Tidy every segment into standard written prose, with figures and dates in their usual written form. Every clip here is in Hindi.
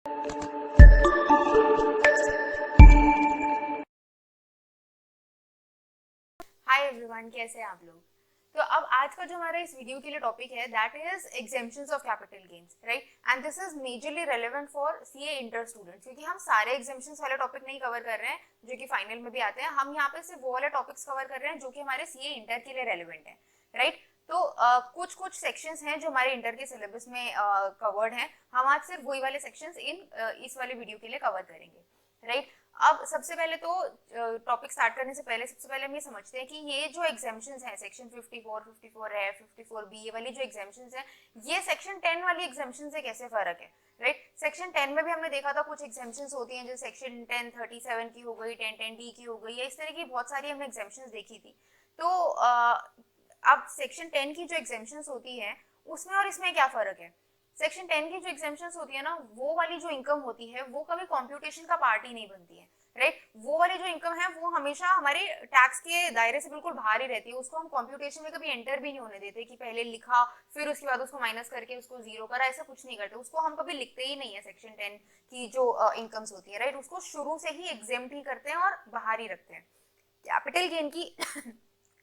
हाय एवरीवन, कैसे हैं आप लोग। तो अब आज का जो हमारा इस वीडियो के लिए टॉपिक है that is exemptions of capital gains, right. And this is majorly relevant for CA inter students, क्योंकि हम सारे एग्जेम्पशंस वाले टॉपिक नहीं कवर कर रहे हैं जो कि फाइनल में भी आते हैं। हम यहाँ पे सिर्फ वो वाले टॉपिक्स कवर कर रहे हैं जो कि हमारे सीए इंटर के लिए रेलेवेंट है, राइट। तो कुछ कुछ सेक्शंस हैं जो हमारे इंटर के सिलेबस में कवर्ड हैं। हम आज सिर्फ वही वाले सेक्शंस इस वाले वीडियो के लिए कवर करेंगे, राइट। अब सबसे पहले तो टॉपिक स्टार्ट करने से पहले सबसे पहले हम ये समझते हैं कि ये जो एग्जाम्पशंस हैं सेक्शन 54, 54 है, 54 बी, ये वाली जो एग्जाम्पशंस हैं ये सेक्शन 10 वाली एग्जाम्पशन से कैसे फर्क है, राइट। सेक्शन 10 में भी हमने देखा था कुछ एग्जाम्पशंस होती हैं, जैसे सेक्शन 10 37 की हो गई, 10 10 डी की हो गई, या इस तरह की बहुत सारी हमने एग्जाम्पशंस देखी थी। तो अब सेक्शन 10 की जो एग्जाम्पशंस होती है उसमें और इसमें क्या फर्क है। सेक्शन 10 की जो एग्जाम्पशंस होती है ना, वो वाली जो इनकम होती है वो कभी कंप्यूटेशन का पार्ट ही नहीं बनती है, राइट। वो वाली जो इनकम है वो हमेशा हमारे टैक्स के दायरे से बिल्कुल बाहर ही रहती है। उसको हम कंप्यूटेशन में कभी एंटर भी नहीं होने देते कि पहले लिखा फिर उसके बाद उसको माइनस करके उसको जीरो करा, ऐसा कुछ नहीं करते। उसको हम कभी लिखते ही नहीं है सेक्शन 10 की जो इनकम्स होती है, राइट। उसको शुरू से ही एग्जेम्प्ट ही करते हैं और बाहर ही रखते हैं। कैपिटल गेन की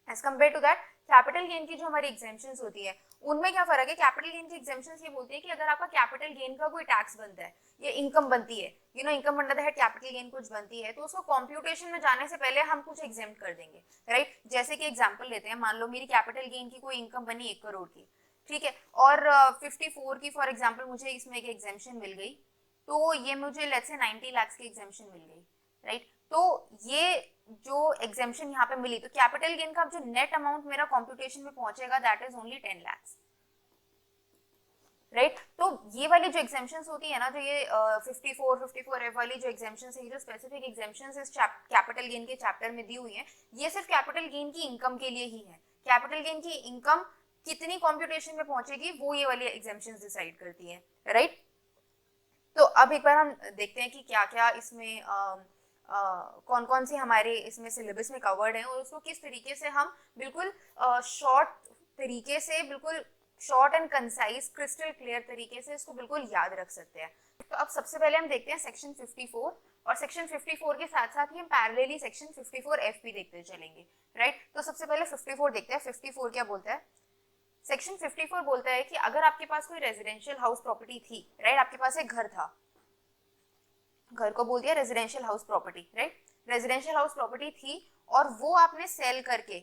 as compare to that capital gain की जो हमारी एग्जेम्पशंस होती है उनमें क्या फर्क है। कैपिटल गेन की एग्जेम्पशंस ये बोलती है कि अगर आपका कैपिटल गेन का कोई टैक्स बनता है, ये इनकम बनती है, income under the head capital gain कुछ बनती है, तो उसको कंप्यूटेशन में जाने से पहले हम कुछ एग्जेम्प्ट कर देंगे, राइट। जैसे कि एग्जांपल लेते हैं, मान लो मेरी कैपिटल गेन की कोई इनकम बनी 1 करोड़ की, ठीक है, और 54 की फॉर एग्जाम्पल मुझे इसमें एक एग्जेम्पशन मिल गई, तो ये मुझे लेट्स से 90 लाख की एग्जेम्पशन मिल गई, राइट। तो ये जो एग्जेम्पशन यहाँ पे मिली, तो कैपिटल गेन का जो नेट अमाउंट मेरा कंप्यूटेशन में पहुंचेगा that is only 10 lakh, right. तो ये वाली जो एग्जेम्पशंस होती है ना, जो ये 54 54 एफ वाली जो एग्जेम्पशंस है, जो स्पेसिफिक एग्जेम्पशंस इस कैपिटल गेन के चैप्टर में दी हुई है, ये सिर्फ कैपिटल गेन की इनकम के लिए ही है। कैपिटल गेन की इनकम कितनी कंप्यूटेशन में पहुंचेगी वो ये वाली एग्जेम्पशंस डिसाइड करती है, राइट। तो अब एक बार हम देखते हैं कि क्या क्या इसमें कौन कौन सी हमारे इसमें सिलेबस में कवर्ड है और उसको किस तरीके से हम बिल्कुल शॉर्ट तरीके से, बिल्कुल short and concise crystal clear तरीके से इसको बिल्कुल याद रख सकते हैं। तो अब सबसे पहले हम देखते हैं सेक्शन 54, और सेक्शन 54 के साथ साथ ही हम पैरेलली सेक्शन 54 एफ भी देखते चलेंगे, राइट। तो सबसे पहले 54 देखते हैं। 54 क्या बोलता है। सेक्शन 54 बोलता है कि अगर आपके पास कोई रेजिडेंशियल हाउस प्रॉपर्टी थी, राइट, आपके पास एक घर था, घर को बोल दिया residential house property, right. Residential house property थी और वो आपने सेल करके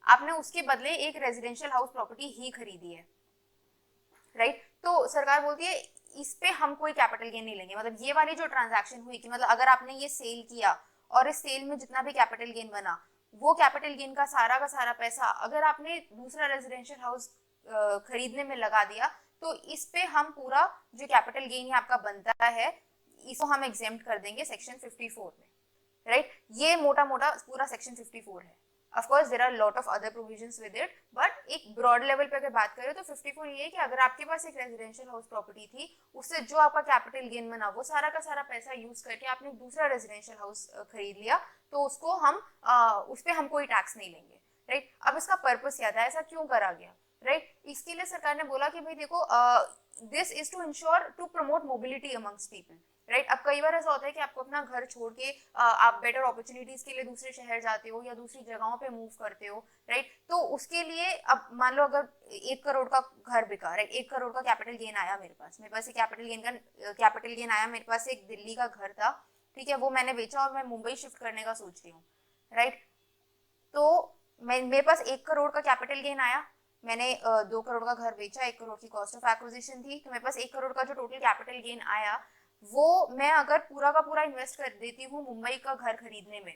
आपने उसके बदले एक रेजिडेंशियल हाउस प्रॉपर्टी ही खरीदी है, राइट। तो सरकार बोलती है इस पे हम कोई कैपिटल गेन नहीं लेंगे। मतलब ये वाली जो ट्रांजैक्शन हुई कि मतलब अगर आपने ये सेल किया और इस सेल में जितना भी कैपिटल गेन बना, वो कैपिटल गेन का सारा पैसा अगर आपने दूसरा रेजिडेंशियल हाउस खरीदने में लगा दिया, तो इस पे हम पूरा जो कैपिटल गेन आपका बनता है इसको हम एग्जेम्प्ट कर देंगे सेक्शन 54 में, राइट। ये मोटा मोटा पूरा सेक्शन 54 है। Of course there are lot of other provisions with it, but एक ब्रॉड लेवल पे अगर बात करें तो 54 ये है कि अगर आपके पास एक रेजिडेंशियल हाउस प्रॉपर्टी थी, उससे जो आपका कैपिटल गेन बना वो सारा का सारा पैसा यूज करके आपने दूसरा रेजिडेंशियल हाउस खरीद लिया, तो उसको हम उस पर हम कोई टैक्स नहीं लेंगे, राइट। अब इसका पर्पस क्या था, ऐसा क्यों करा गया, राइट। इसके लिए सरकार ने बोला कि भाई देखो, this is to ensure to promote mobility amongst people, right. अब कई बार ऐसा होता है कि आपको अपना घर छोड़ के आप बेटर अपॉर्चुनिटीज के लिए दूसरे शहर जाते हो या दूसरी जगहों पे मूव करते हो, राइट। तो उसके लिए अब मान लो अगर 1 करोड़ का घर बिका, राइट, 1 करोड़ का कैपिटल गेन आया मेरे पास एक कैपिटल गेन आया, मेरे पास एक दिल्ली का घर था, ठीक है, वो मैंने बेचा और मैं मुंबई शिफ्ट करने का सोच रही हूँ, राइट। तो मेरे पास 1 करोड़ का कैपिटल गेन आया, मैंने 2 करोड़ का घर बेचा, 1 करोड़ की कॉस्ट ऑफ एक्विजिशन थी, तो मेरे पास 1 करोड़ का जो टोटल कैपिटल गेन आया वो मैं अगर पूरा का पूरा इन्वेस्ट कर देती हूँ मुंबई का घर खरीदने में,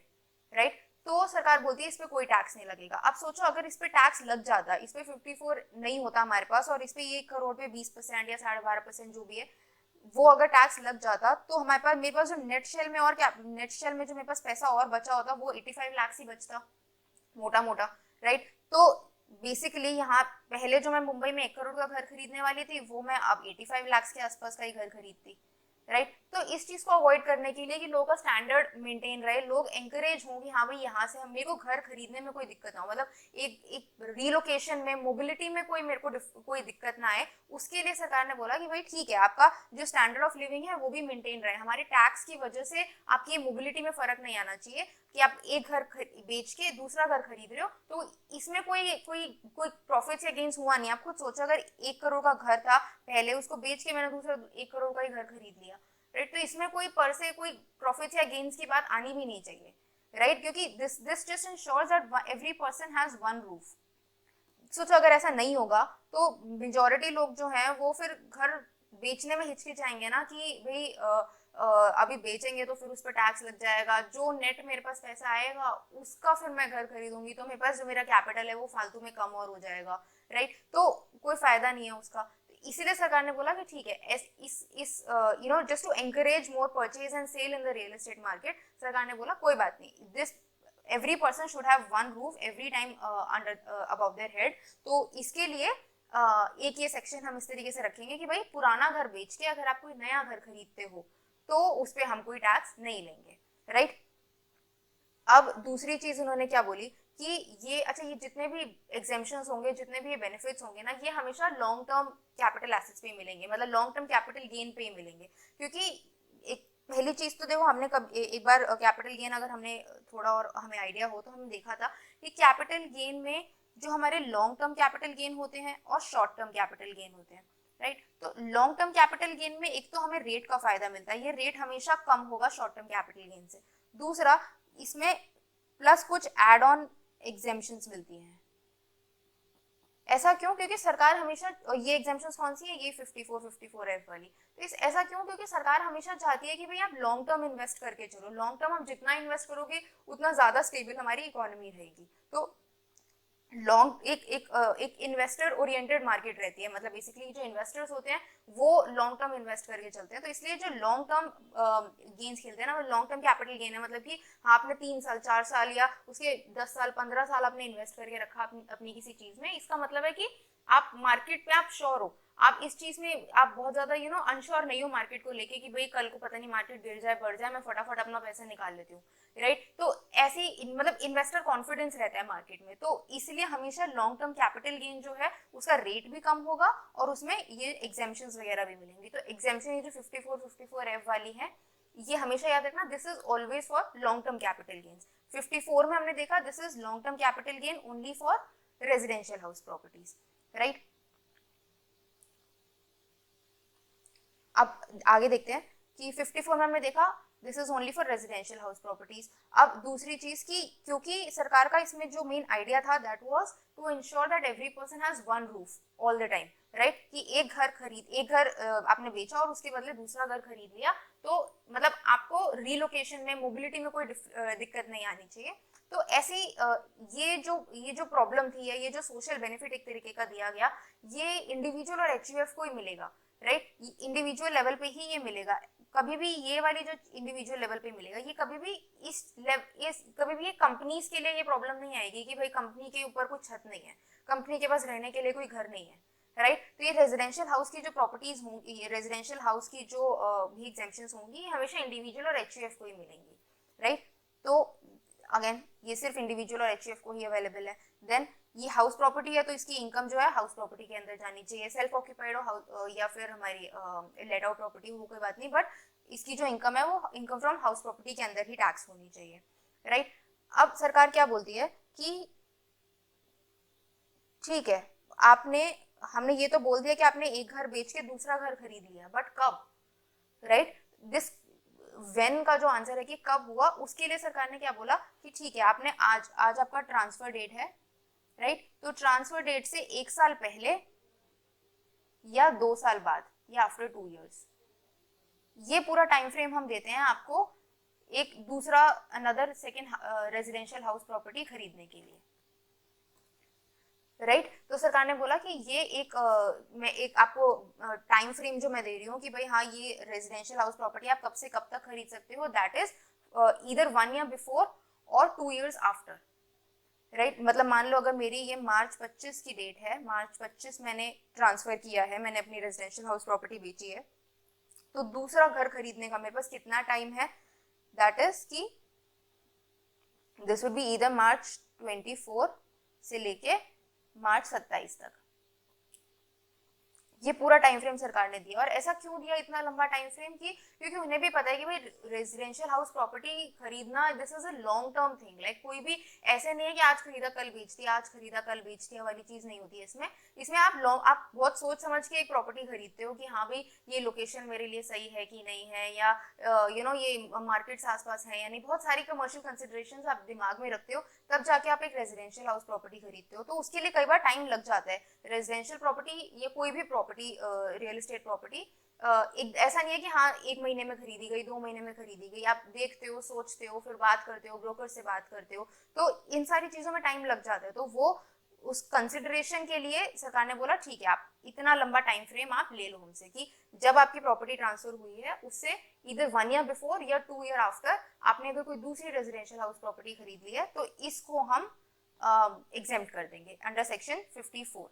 राइट, तो सरकार बोलती है इस पे कोई टैक्स नहीं लगेगा। अब सोचो अगर इस पे टैक्स लग जाता, इस पे 54 नहीं होता हमारे पास और इस पे 1 करोड़ पे 20% या 12.5% जो भी है वो अगर टैक्स लग जाता, तो हमारे पास मेरे पास जो नेट शेल में और क्या नेट शेल में जो मेरे पास पैसा और बचा होता वो 85 लाख ही बचता, मोटा मोटा, राइट। तो बेसिकली यहाँ पहले जो मैं मुंबई में 1 करोड़ का घर खरीदने वाली थी वो मैं अब 85 लाख के आसपास का ही घर खरीदती, राइट। तो इस चीज को अवॉइड करने के लिए कि लोगों का स्टैंडर्ड मेंटेन रहे, लोग एंकरेज हों कि हाँ भाई यहाँ से हम, मेरे को घर खरीदने में कोई दिक्कत ना हो, मतलब एक रिलोकेशन में, मोबिलिटी में कोई मेरे को कोई दिक्कत ना आए, उसके लिए सरकार ने बोला कि भाई ठीक है, आपका जो स्टैंडर्ड ऑफ लिविंग है वो भी मेंटेन रहे, हमारे टैक्स की वजह से आपकी मोबिलिटी में फर्क नहीं आना चाहिए कि आप एक घर बेच के दूसरा घर खरीद रहे हो, तो इसमें कोई कोई कोई प्रॉफिट या गेन्स हुआ नहीं। आप खुद सोचो, अगर 1 करोड़ का घर था पहले, उसको बेच के मैंने दूसरा 1 करोड़ का ही घर खरीद लिया, राइट, तो इसमें कोई पर से कोई प्रॉफिट या गेन्स की बात आनी भी नहीं चाहिए, राइट, क्योंकि this just ensures that every person has one roof. सोचो अगर ऐसा नहीं होगा तो मेजोरिटी लोग जो हैं वो फिर घर बेचने में हिचकिचाएंगे ना कि भाई अभी बेचेंगे तो फिर उस पर टैक्स लग जाएगा, जो नेट मेरे पास पैसा आएगा उसका फिर मैं घर खरीदूंगी तो मेरे पास जो मेरा कैपिटल है वो फालतू में कम और हो जाएगा, राइट, तो कोई फायदा नहीं है उसका। इसीलिए सरकार ने बोला कि ठीक है, इस you know just to encourage more purchase and sell in the real estate market, सरकार ने बोला कोई बात नहीं, this every person should have one roof every time under above their head। तो इसके लिए एक ये सेक्शन हम इस तरीके से रखेंगे कि भाई पुराना घर बेच के अगर आप कोई नया घर खरीदते हो तो उस पर हम कोई टैक्स नहीं लेंगे, राइट। अब दूसरी चीज उन्होंने क्या बोली कि ये अच्छा, ये जितने भी एग्जेम्पशंस होंगे, जितने भी बेनिफिट्स होंगे ना, ये हमेशा लॉन्ग टर्म कैपिटल एसेट्स पे मिलेंगे, मतलब लॉन्ग टर्म कैपिटल गेन पे ही मिलेंगे, क्योंकि एक पहली चीज तो देखो, हमने कब एक बार कैपिटल गेन अगर हमने थोड़ा और हमें आइडिया हो तो हमने देखा था कि कैपिटल गेन में जो हमारे लॉन्ग टर्म कैपिटल गेन होते हैं और शॉर्ट टर्म कैपिटल गेन होते हैं, राइट। तो लॉन्ग टर्म कैपिटल गेन में एक तो हमें रेट का फायदा मिलता है, ये रेट हमेशा कम होगा शॉर्ट टर्म कैपिटल गेन से। दूसरा, इसमें प्लस कुछ एड ऑन एग्जेम्पशंस मिलती हैं। ऐसा क्यों? क्योंकि सरकार हमेशा, ये एग्जेम्पशंस कौन सी है, ये 54F वाली, तो इस ऐसा क्यों? क्योंकि सरकार हमेशा चाहती है कि भाई आप लॉन्ग टर्म इन्वेस्ट करके चलो, लॉन्ग टर्म हम जितना इन्वेस्ट करोगे उतना ज्यादा स्टेबल हमारी इकोनॉमी रहेगी। तो लॉन्ग एक इन्वेस्टर ओरिएंटेड मार्केट रहती है, मतलब बेसिकली जो इन्वेस्टर्स होते हैं वो लॉन्ग टर्म इन्वेस्ट करके चलते हैं, तो इसलिए जो लॉन्ग टर्म गेन्स खेलते हैं ना, वो लॉन्ग टर्म कैपिटल गेन है, मतलब कि आपने 3 साल 4 साल या उसके 10 साल 15 साल आपने इन्वेस्ट करके रखा अपनी किसी चीज में, इसका मतलब है कि आप मार्केट पे आप श्योर हो, आप इस चीज में आप बहुत ज्यादा अनश्योर नहीं हो मार्केट को लेके कि भाई कल को पता नहीं मार्केट गिर जाए बढ़ जाए, मैं फटाफट अपना पैसा निकाल लेती हूँ, राइट। तो ऐसी मतलब इन्वेस्टर कॉन्फिडेंस रहता है मार्केट में, तो इसलिए हमेशा लॉन्ग टर्म कैपिटल गेन जो है उसका रेट भी कम होगा और उसमें ये एग्जेम्पशंस वगैरह भी मिलेंगी। तो एग्जेम्पशन ये जो 54F वाली है, ये हमेशा याद रखना, this is always for long term capital gains. 54 में हमने देखा this is long term capital gain only for residential house properties, right. अब आगे देखते हैं कि 54 में हमने देखा this is only for residential house properties. अब दूसरी चीज की, क्योंकि सरकार का इसमें जो मेन आइडिया था that was to ensure that every person has one roof all the time, right, कि एक घर आपने बेचा और उसके बदले दूसरा घर खरीद लिया, तो मतलब आपको रीलोकेशन में, मोबिलिटी में कोई दिक्कत नहीं आनी चाहिए। तो ऐसी ये जो प्रॉब्लम थी, ये जो सोशल बेनिफिट एक तरीके का दिया गया, ये इंडिविजुअल और एचयूएफ को ही मिलेगा, राइट, इंडिविजुअल लेवल पे ही ये मिलेगा। कभी भी ये वाली जो इंडिविजुअल लेवल पे मिलेगा, ये कभी भी कभी भी ये कंपनीज के लिए ये प्रॉब्लम नहीं आएगी कि भाई कंपनी के ऊपर कुछ छत नहीं है, कंपनी के पास रहने के लिए कोई घर नहीं है, राइट। तो ये रेजिडेंशियल हाउस की जो प्रॉपर्टीज होंगी, ये रेजिडेंशियल हाउस की जो भी एग्जेम्पशंस होंगी, ये हमेशा इंडिविजुअल और एचयूएफ को ही मिलेंगी, राइट। तो अगेन ये सिर्फ इंडिविजुअल और एचयूएफ को ही अवेलेबल है। देन ये हाउस प्रॉपर्टी है तो इसकी इनकम जो है हाउस प्रॉपर्टी के अंदर जानी चाहिए, सेल्फ ऑक्यूपाइड हो या फिर हमारी लेट आउट प्रॉपर्टी हो, कोई बात नहीं, बट इसकी जो इनकम है वो इनकम फ्रॉम हाउस प्रॉपर्टी के अंदर ही टैक्स होनी चाहिए, राइट। अब सरकार क्या बोलती है कि ठीक है, हमने ये तो बोल दिया कि आपने एक घर बेच के दूसरा घर खरीद लिया, बट कब, राइट, दिस वेन का जो आंसर है कि कब हुआ, उसके लिए सरकार ने क्या बोला कि ठीक है, आपने आज आपका ट्रांसफर डेट है, राइट, तो ट्रांसफर डेट से 1 साल पहले या 2 साल बाद या आफ्टर 2 years, ये पूरा टाइम फ्रेम हम देते हैं आपको एक दूसरा another second residential house property खरीदने के लिए, राइट। तो सरकार ने बोला कि ये मैं एक आपको टाइम फ्रेम जो मैं दे रही हूँ कि भाई हाँ, ये रेजिडेंशियल हाउस प्रॉपर्टी आप कब से कब तक खरीद सकते हो, that is either 1 year before और 2 years आफ्टर, राइट। मतलब मान लो अगर मेरी ये मार्च 25 की डेट है, मार्च 25 मैंने ट्रांसफर किया है, मैंने अपनी रेजिडेंशियल हाउस प्रॉपर्टी बेची है, तो दूसरा घर खरीदने का मेरे पास कितना टाइम है, दैट इज कि दिस वुड बी ईदर मार्च 24 से लेके मार्च 27 तक। ये पूरा टाइम फ्रेम सरकार ने दिया। और ऐसा क्यों दिया इतना लंबा टाइम फ्रेम की, क्योंकि उन्हें भी पता है कि भाई रेजिडेंशियल हाउस प्रॉपर्टी खरीदना this is a long term thing, like कोई भी ऐसे नहीं है कि आज खरीदा कल बेच दिया, आज खरीदा कल बेच दिया वाली चीज नहीं होती है इसमें। इसमें आप बहुत सोच समझ के एक प्रॉपर्टी खरीदते हो कि हाँ भाई ये लोकेशन मेरे लिए सही है कि नहीं है, या ये मार्केट्स आसपास है या नहीं, बहुत सारी कमर्शियल कंसिडरेशंस आप दिमाग में रखते हो, तब जाके आप एक रेजिडेंशियल हाउस प्रॉपर्टी खरीदते हो। तो उसके लिए कई बार टाइम लग जाता है। रेजिडेंशियल प्रॉपर्टी या कोई भी प्रॉपर्टी, रियल एस्टेट प्रॉपर्टी, ऐसा नहीं है कि हाँ 1 महीने में खरीदी गई, 2 महीने में खरीदी गई। आप देखते हो, सोचते हो, फिर बात करते हो, ब्रोकर से बात करते हो, तो इन सारी चीजों में टाइम लग जाता है। तो वो उस कंसिडरेशन के लिए सरकार ने बोला ठीक है आप इतना लंबा टाइम फ्रेम आप ले लो हमसे, कि जब आपकी प्रॉपर्टी ट्रांसफर हुई है उससे इधर 1 ईयर बिफोर या 2 ईयर आफ्टर आपने अगर कोई दूसरी रेजिडेंशियल हाउस प्रॉपर्टी खरीद ली है तो इसको हम एग्जेम्प्ट कर देंगे अंडर सेक्शन 54,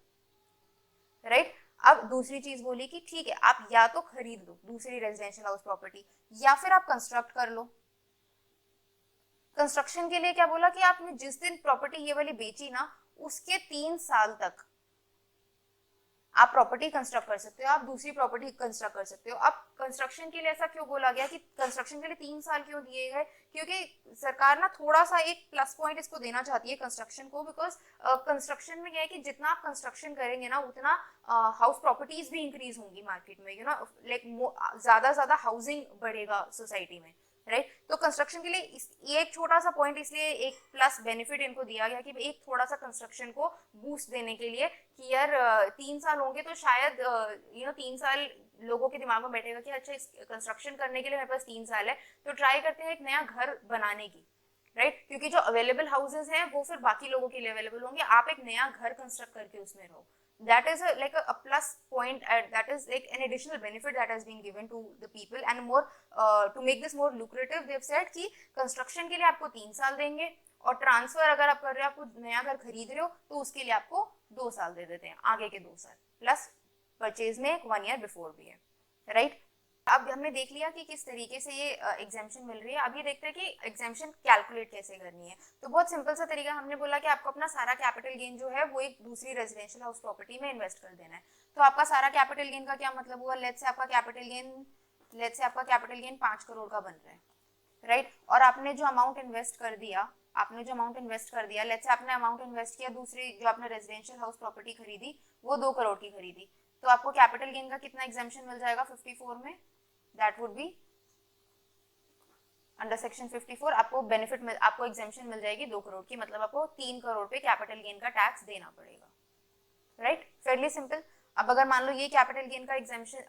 राइट। अब दूसरी चीज बोली कि ठीक है आप या तो खरीद लो दूसरी रेजिडेंशियल हाउस प्रॉपर्टी, या फिर आप कंस्ट्रक्ट कर लो। कंस्ट्रक्शन के लिए क्या बोला कि आपने जिस दिन प्रॉपर्टी ये वाली बेची ना, उसके 3 साल तक आप प्रॉपर्टी कंस्ट्रक्ट कर सकते हो, आप दूसरी प्रॉपर्टी कंस्ट्रक्ट कर सकते हो। अब कंस्ट्रक्शन के लिए ऐसा क्यों बोला गया कि कंस्ट्रक्शन के लिए 3 साल क्यों दिए गए, क्योंकि सरकार ना थोड़ा सा एक प्लस पॉइंट इसको देना चाहती है कंस्ट्रक्शन को, बिकॉज कंस्ट्रक्शन में क्या है कि जितना आप कंस्ट्रक्शन करेंगे ना उतना हाउस प्रॉपर्टीज भी इंक्रीज होंगी मार्केट में, लाइक ज्यादा हाउसिंग बढ़ेगा सोसाइटी में, राइट। तो कंस्ट्रक्शन के लिए ये एक छोटा सा पॉइंट, इसलिए एक प्लस बेनिफिट इनको दिया गया कि एक थोड़ा सा कंस्ट्रक्शन को बूस्ट देने के लिए कि यार 3 साल होंगे तो शायद 3 साल लोगों के दिमाग में बैठेगा कि अच्छा इस कंस्ट्रक्शन करने के लिए मेरे पास 3 साल है, तो ट्राई करते हैं एक नया घर बनाने की, राइट। क्योंकि जो अवेलेबल हाउसेज हैं वो फिर बाकी लोगों के लिए अवेलेबल होंगे, आप एक नया घर कंस्ट्रक्ट करके उसमें रहो। That is like a plus point, that is like an additional benefit that has been given to the people, and more to make this more lucrative they've said कि कंस्ट्रक्शन के लिए आपको 3 साल देंगे, और ट्रांसफर अगर आप कर रहे हो, आपको नया घर खरीद रहे हो, तो उसके लिए आपको 2 साल दे देते हैं, आगे के 2 साल, प्लस परचेज में 1 ईयर बिफोर भी है, राइट। अब हमने देख लिया कि किस तरीके से ये एग्जाम्पशन मिल रही है। अब ये देखते हैं कि एग्जाम्पशन कैलकुलेट कैसे करनी है। तो बहुत सिंपल सा तरीका, हमने बोला कि आपको अपना सारा कैपिटल गेन जो है वो एक दूसरी रेजिडेंशियल हाउस प्रॉपर्टी में इन्वेस्ट कर देना है। तो आपका सारा कैपिटल गेन का क्या मतलब हुआ, लेट्स से आपका कैपिटल गेन 5 करोड़ का बन रहा है, राइट। और आपने जो अमाउंट इन्वेस्ट कर दिया, लेट्स से आपने अमाउंट इन्वेस्ट किया, दूसरी जो आपने रेजिडेंशियल हाउस प्रॉपर्टी खरीदी वो 2 करोड़ की खरीदी, तो आपको कैपिटल गेन का कितना एग्जाम्पशन मिल जाएगा 54 में, that would be under section 54 आपको आपको एग्जेम्पशन मिल जाएगी 2 करोड़ की, मतलब आपको 3 करोड़ पे कैपिटल गेन का टैक्स देना पड़ेगा, राइट। Fairlie simple. अब अगर मान लो ये कैपिटल गेन का एग्जेम्पशन,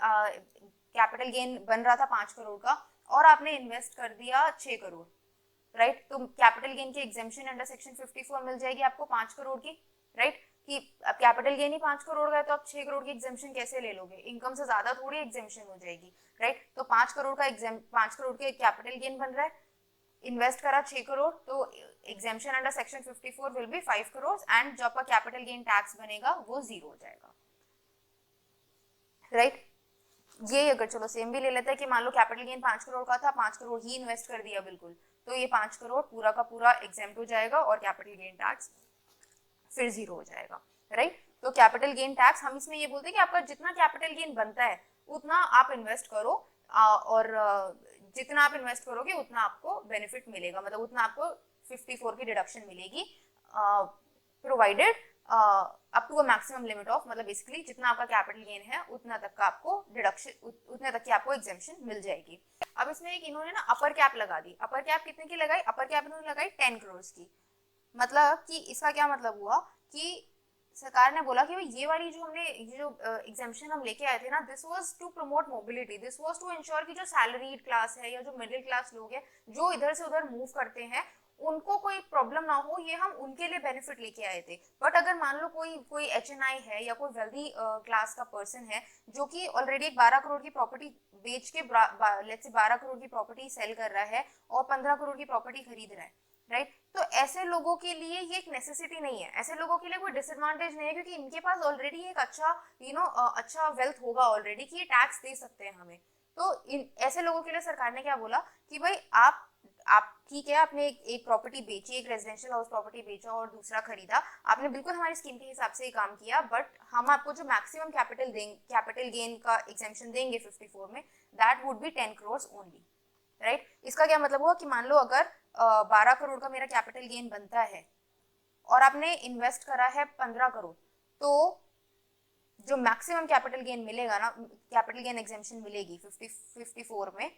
कैपिटल गेन बन रहा था 5 करोड़ का और आपने इन्वेस्ट कर दिया 6 करोड़, राइट, तो कैपिटल गेन की एग्जेम्पशन अंडर सेक्शन 54 मिल जाएगी आपको 5 करोड़ की, राइट। कि अब कैपिटल गेन ही 5 करोड़ का है तो आप 6 करोड़ की एग्जेम्पशन कैसे ले लोगे, इनकम से ज्यादा थोड़ी एग्जेम्पशन हो जाएगी, राइट। तो 5 करोड़ के कैपिटल गेन बन रहा है, इन्वेस्ट करा 6 करोड़, तो exemption under section 54 will be 5 crore, and जो आपका कैपिटल गेन टैक्स बनेगा वो 0 हो जाएगा, राइट। ये अगर चलो सेम भी ले लेते हैं कि मान लो कैपिटल गेन 5 करोड़ का था, 5 करोड़ ही इन्वेस्ट कर दिया बिल्कुल, तो ये 5 करोड़ पूरा का पूरा एग्जेम्प्ट हो जाएगा और कैपिटल गेन टैक्स फिर 0 हो जाएगा, राइट। तो कैपिटल गेन टैक्स हम इसमें ये बोलते हैं कि आपका जितना कैपिटल गेन बनता है उतना आप इन्वेस्ट करो, और जितना आप इन्वेस्ट करोगे उतना आपको बेनिफिट मिलेगा, मतलब उतना आपको 54 की डिडक्शन मिलेगी, provided up to a maximum limit of, मतलब बेसिकली जितना आपका कैपिटल गेन है उतना तक का आपको डिडक्शन, उतने तक की आपको एग्जेम्पशन मिल जाएगी। अब इसमें एक इन्होंने ना अपर कैप लगा दी। अपर कैप कितने की लगाई, अपर कैप इन्होंने लगाई 10 करोड़ की। मतलब कि इसका क्या मतलब हुआ कि सरकार ने बोला कि ये वाली जो हमने जो एग्जेम्पशन हम लेके आए थे ना, this was to promote mobility, this was to ensure कि जो सैलरीड क्लास है या जो मिडिल क्लास लोग हैं जो इधर से उधर मूव करते हैं उनको कोई प्रॉब्लम ना हो, ये हम उनके लिए बेनिफिट लेके आए थे। बट अगर मान लो कोई HNI है या कोई वेल्दी क्लास का पर्सन है जो कि ऑलरेडी 12 करोड़ की प्रॉपर्टी बेच के लेट्स से 12 करोड़ की प्रॉपर्टी सेल कर रहा है और 15 करोड़ की प्रॉपर्टी खरीद रहा है, राइट, तो ऐसे लोगों के लिए ये एक नेसेसिटी नहीं है, ऐसे लोगों के लिए कोई डिसएडवांटेज नहीं है, क्योंकि इनके पास ऑलरेडी एक अच्छा अच्छा वेल्थ होगा ऑलरेडी कि ये टैक्स दे सकते हैं हमें, तो इन ऐसे लोगों के लिए सरकार ने क्या बोला कि भाई आप ठीक है, आपने एक प्रॉपर्टी बेची, एक रेजिडेंशियल हाउस प्रॉपर्टी बेचा और दूसरा खरीदा, आपने बिल्कुल हमारी स्कीम के हिसाब से ही काम किया, बट हम आपको जो मैक्सिमम कैपिटल गेन का एग्जेम्पशन देंगे 54 में, that would B 10 crore only, right. इसका क्या मतलब हुआ कि मान लो अगर 12 करोड़ का मेरा कैपिटल गेन बनता है और आपने इन्वेस्ट करा है 15 करोड़, तो जो मैक्सिमम कैपिटल गेन मिलेगा ना, कैपिटल गेन एग्जेम्पशन मिलेगी 54 में,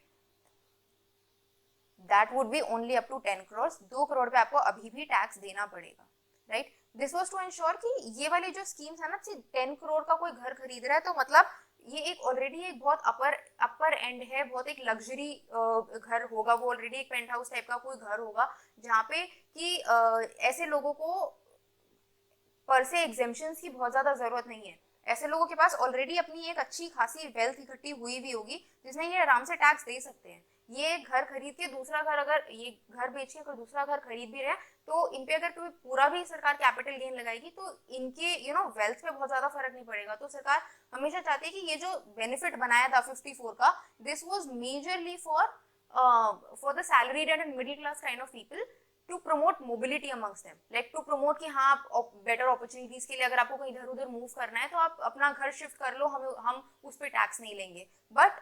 that would be only up to 10 crore. 2 crore पे आपको अभी भी टैक्स देना पड़ेगा, right. This was to ensure कि ये वाली जो स्कीम्स है ना, 10 करोड़ का कोई घर खरीद रहा है तो मतलब ये एक ऑलरेडी एक बहुत अपर एंड है, बहुत एक लग्जरी घर होगा वो, ऑलरेडी एक पेंट हाउस टाइप का कोई घर होगा जहाँ पे कि ऐसे लोगों को पर से एग्जेम्पशंस की बहुत ज्यादा जरूरत नहीं है। ऐसे लोगों के पास ऑलरेडी अपनी एक अच्छी खासी वेल्थ इकट्ठी हुई भी होगी जिसमें ये आराम से टैक्स दे सकते हैं। ये घर खरीद के दूसरा घर, अगर ये घर बेच के अगर दूसरा घर खरीद भी रहे हैं तो इन पे अगर कोई पूरा भी सरकार कैपिटल गेन लगाएगी तो इनके वेल्थ पे बहुत ज्यादा फर्क नहीं पड़ेगा। तो सरकार हमेशा चाहती है कि ये जो बेनिफिट बनाया था 54 का, this was majorly for the salaried and middle class kind of people, to promote mobility amongst them, like to promote कि हाँ आप बेटर अपॉर्चुनिटीज के लिए अगर आपको कहीं इधर उधर मूव करना है तो आप अपना घर शिफ्ट कर लो, हम उस पर टैक्स नहीं लेंगे। बट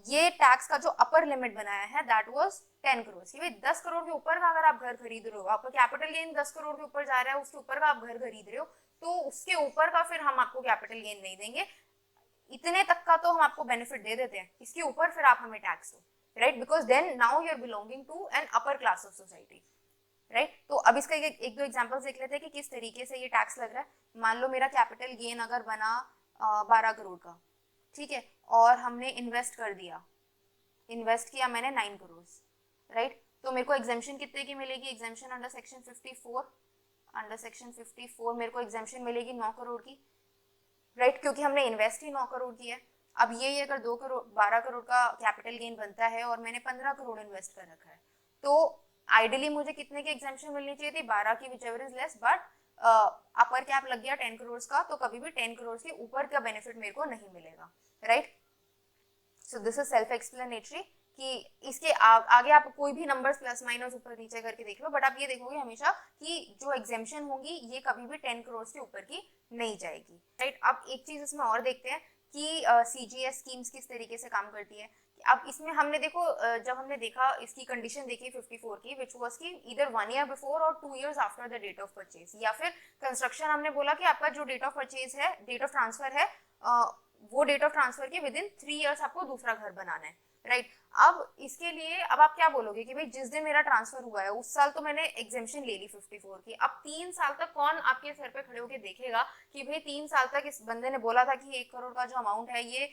ये टैक्स का जो अपर लिमिट बनाया है दैट वाज 10 करोड़। भाई 10 करोड़ के ऊपर का अगर आप घर खरीद रहे हो, आपका कैपिटल गेन 10 करोड़ के ऊपर जा रहा है, उसके ऊपर का आप घर खरीद रहे हो, तो उसके ऊपर का फिर हम आपको कैपिटल गेन नहीं देंगे, इतने तक का तो हम आपको बेनिफिट दे देते हैं, इसके ऊपर फिर आप हमें टैक्स दो, right, because then now you are belonging to an upper class of society, right. तो अब इसका एक दो एग्जांपल्स देख लेते हैं कि किस तरीके से ये टैक्स लग रहा है। मान लो मेरा कैपिटल गेन अगर बना 12 करोड़ का, ठीक है, और हमने इन्वेस्ट किया मैंने 9 करोड़, राइट। तो मेरे को एग्जेम्पशन कितने की मिलेगी? एग्जेम्पशन अंडर सेक्शन 54 मेरे को एग्जेम्पशन मिलेगी 9 करोड़ की, राइट, क्योंकि हमने इन्वेस्ट ही 9 करोड़ की है। अब ये अगर 12 करोड़ का कैपिटल गेन बनता है और मैंने 15 करोड़ इन्वेस्ट कर रखा है, तो आइडियली मुझे कितने की एग्जेम्पशन मिलनी चाहिए थी? 12 की, which ever is less, but upper cap लग गया 10 करोड़ का, तो कभी भी 10 करोड़ के ऊपर का बेनिफिट मेरे को नहीं मिलेगा, right. So this is self explanatory कि इसके आगे आप कोई भी नंबर्स प्लस माइनस ऊपर नीचे करके देख लो, बट आप ये देखोगे हमेशा कि जो एग्जेम्पशन होगी ये कभी भी 10 करोड़ से ऊपर की नहीं जाएगी, राइट। अब एक चीज इसमें और देखते हैं कि सीजीएस स्कीम्स किस तरीके से काम करती है। अब इसमें हमने देखो जब हमने देखा इसकी कंडीशन देखी 54 की, विच वाज कि इधर 1 ईयर बिफोर और 2 years after the date of purchase, या फिर कंस्ट्रक्शन हमने बोला कि आपका जो डेट ऑफ परचेज है, डेट ऑफ ट्रांसफर है, वो डेट ऑफ ट्रांसफर के विद इन 3 इयर्स आपको दूसरा घर बनाना है, राइट। अब इसके लिए अब आप क्या बोलोगे कि भाई जिस दिन मेरा ट्रांसफर हुआ है उस साल तो मैंने एग्जेम्पशन ले ली 54 की, अब 3 साल तक कौन आपके सर पे खड़े होकर देखेगा कि भाई 3 साल तक इस बंदे ने बोला था कि 1 करोड़ का जो अमाउंट है ये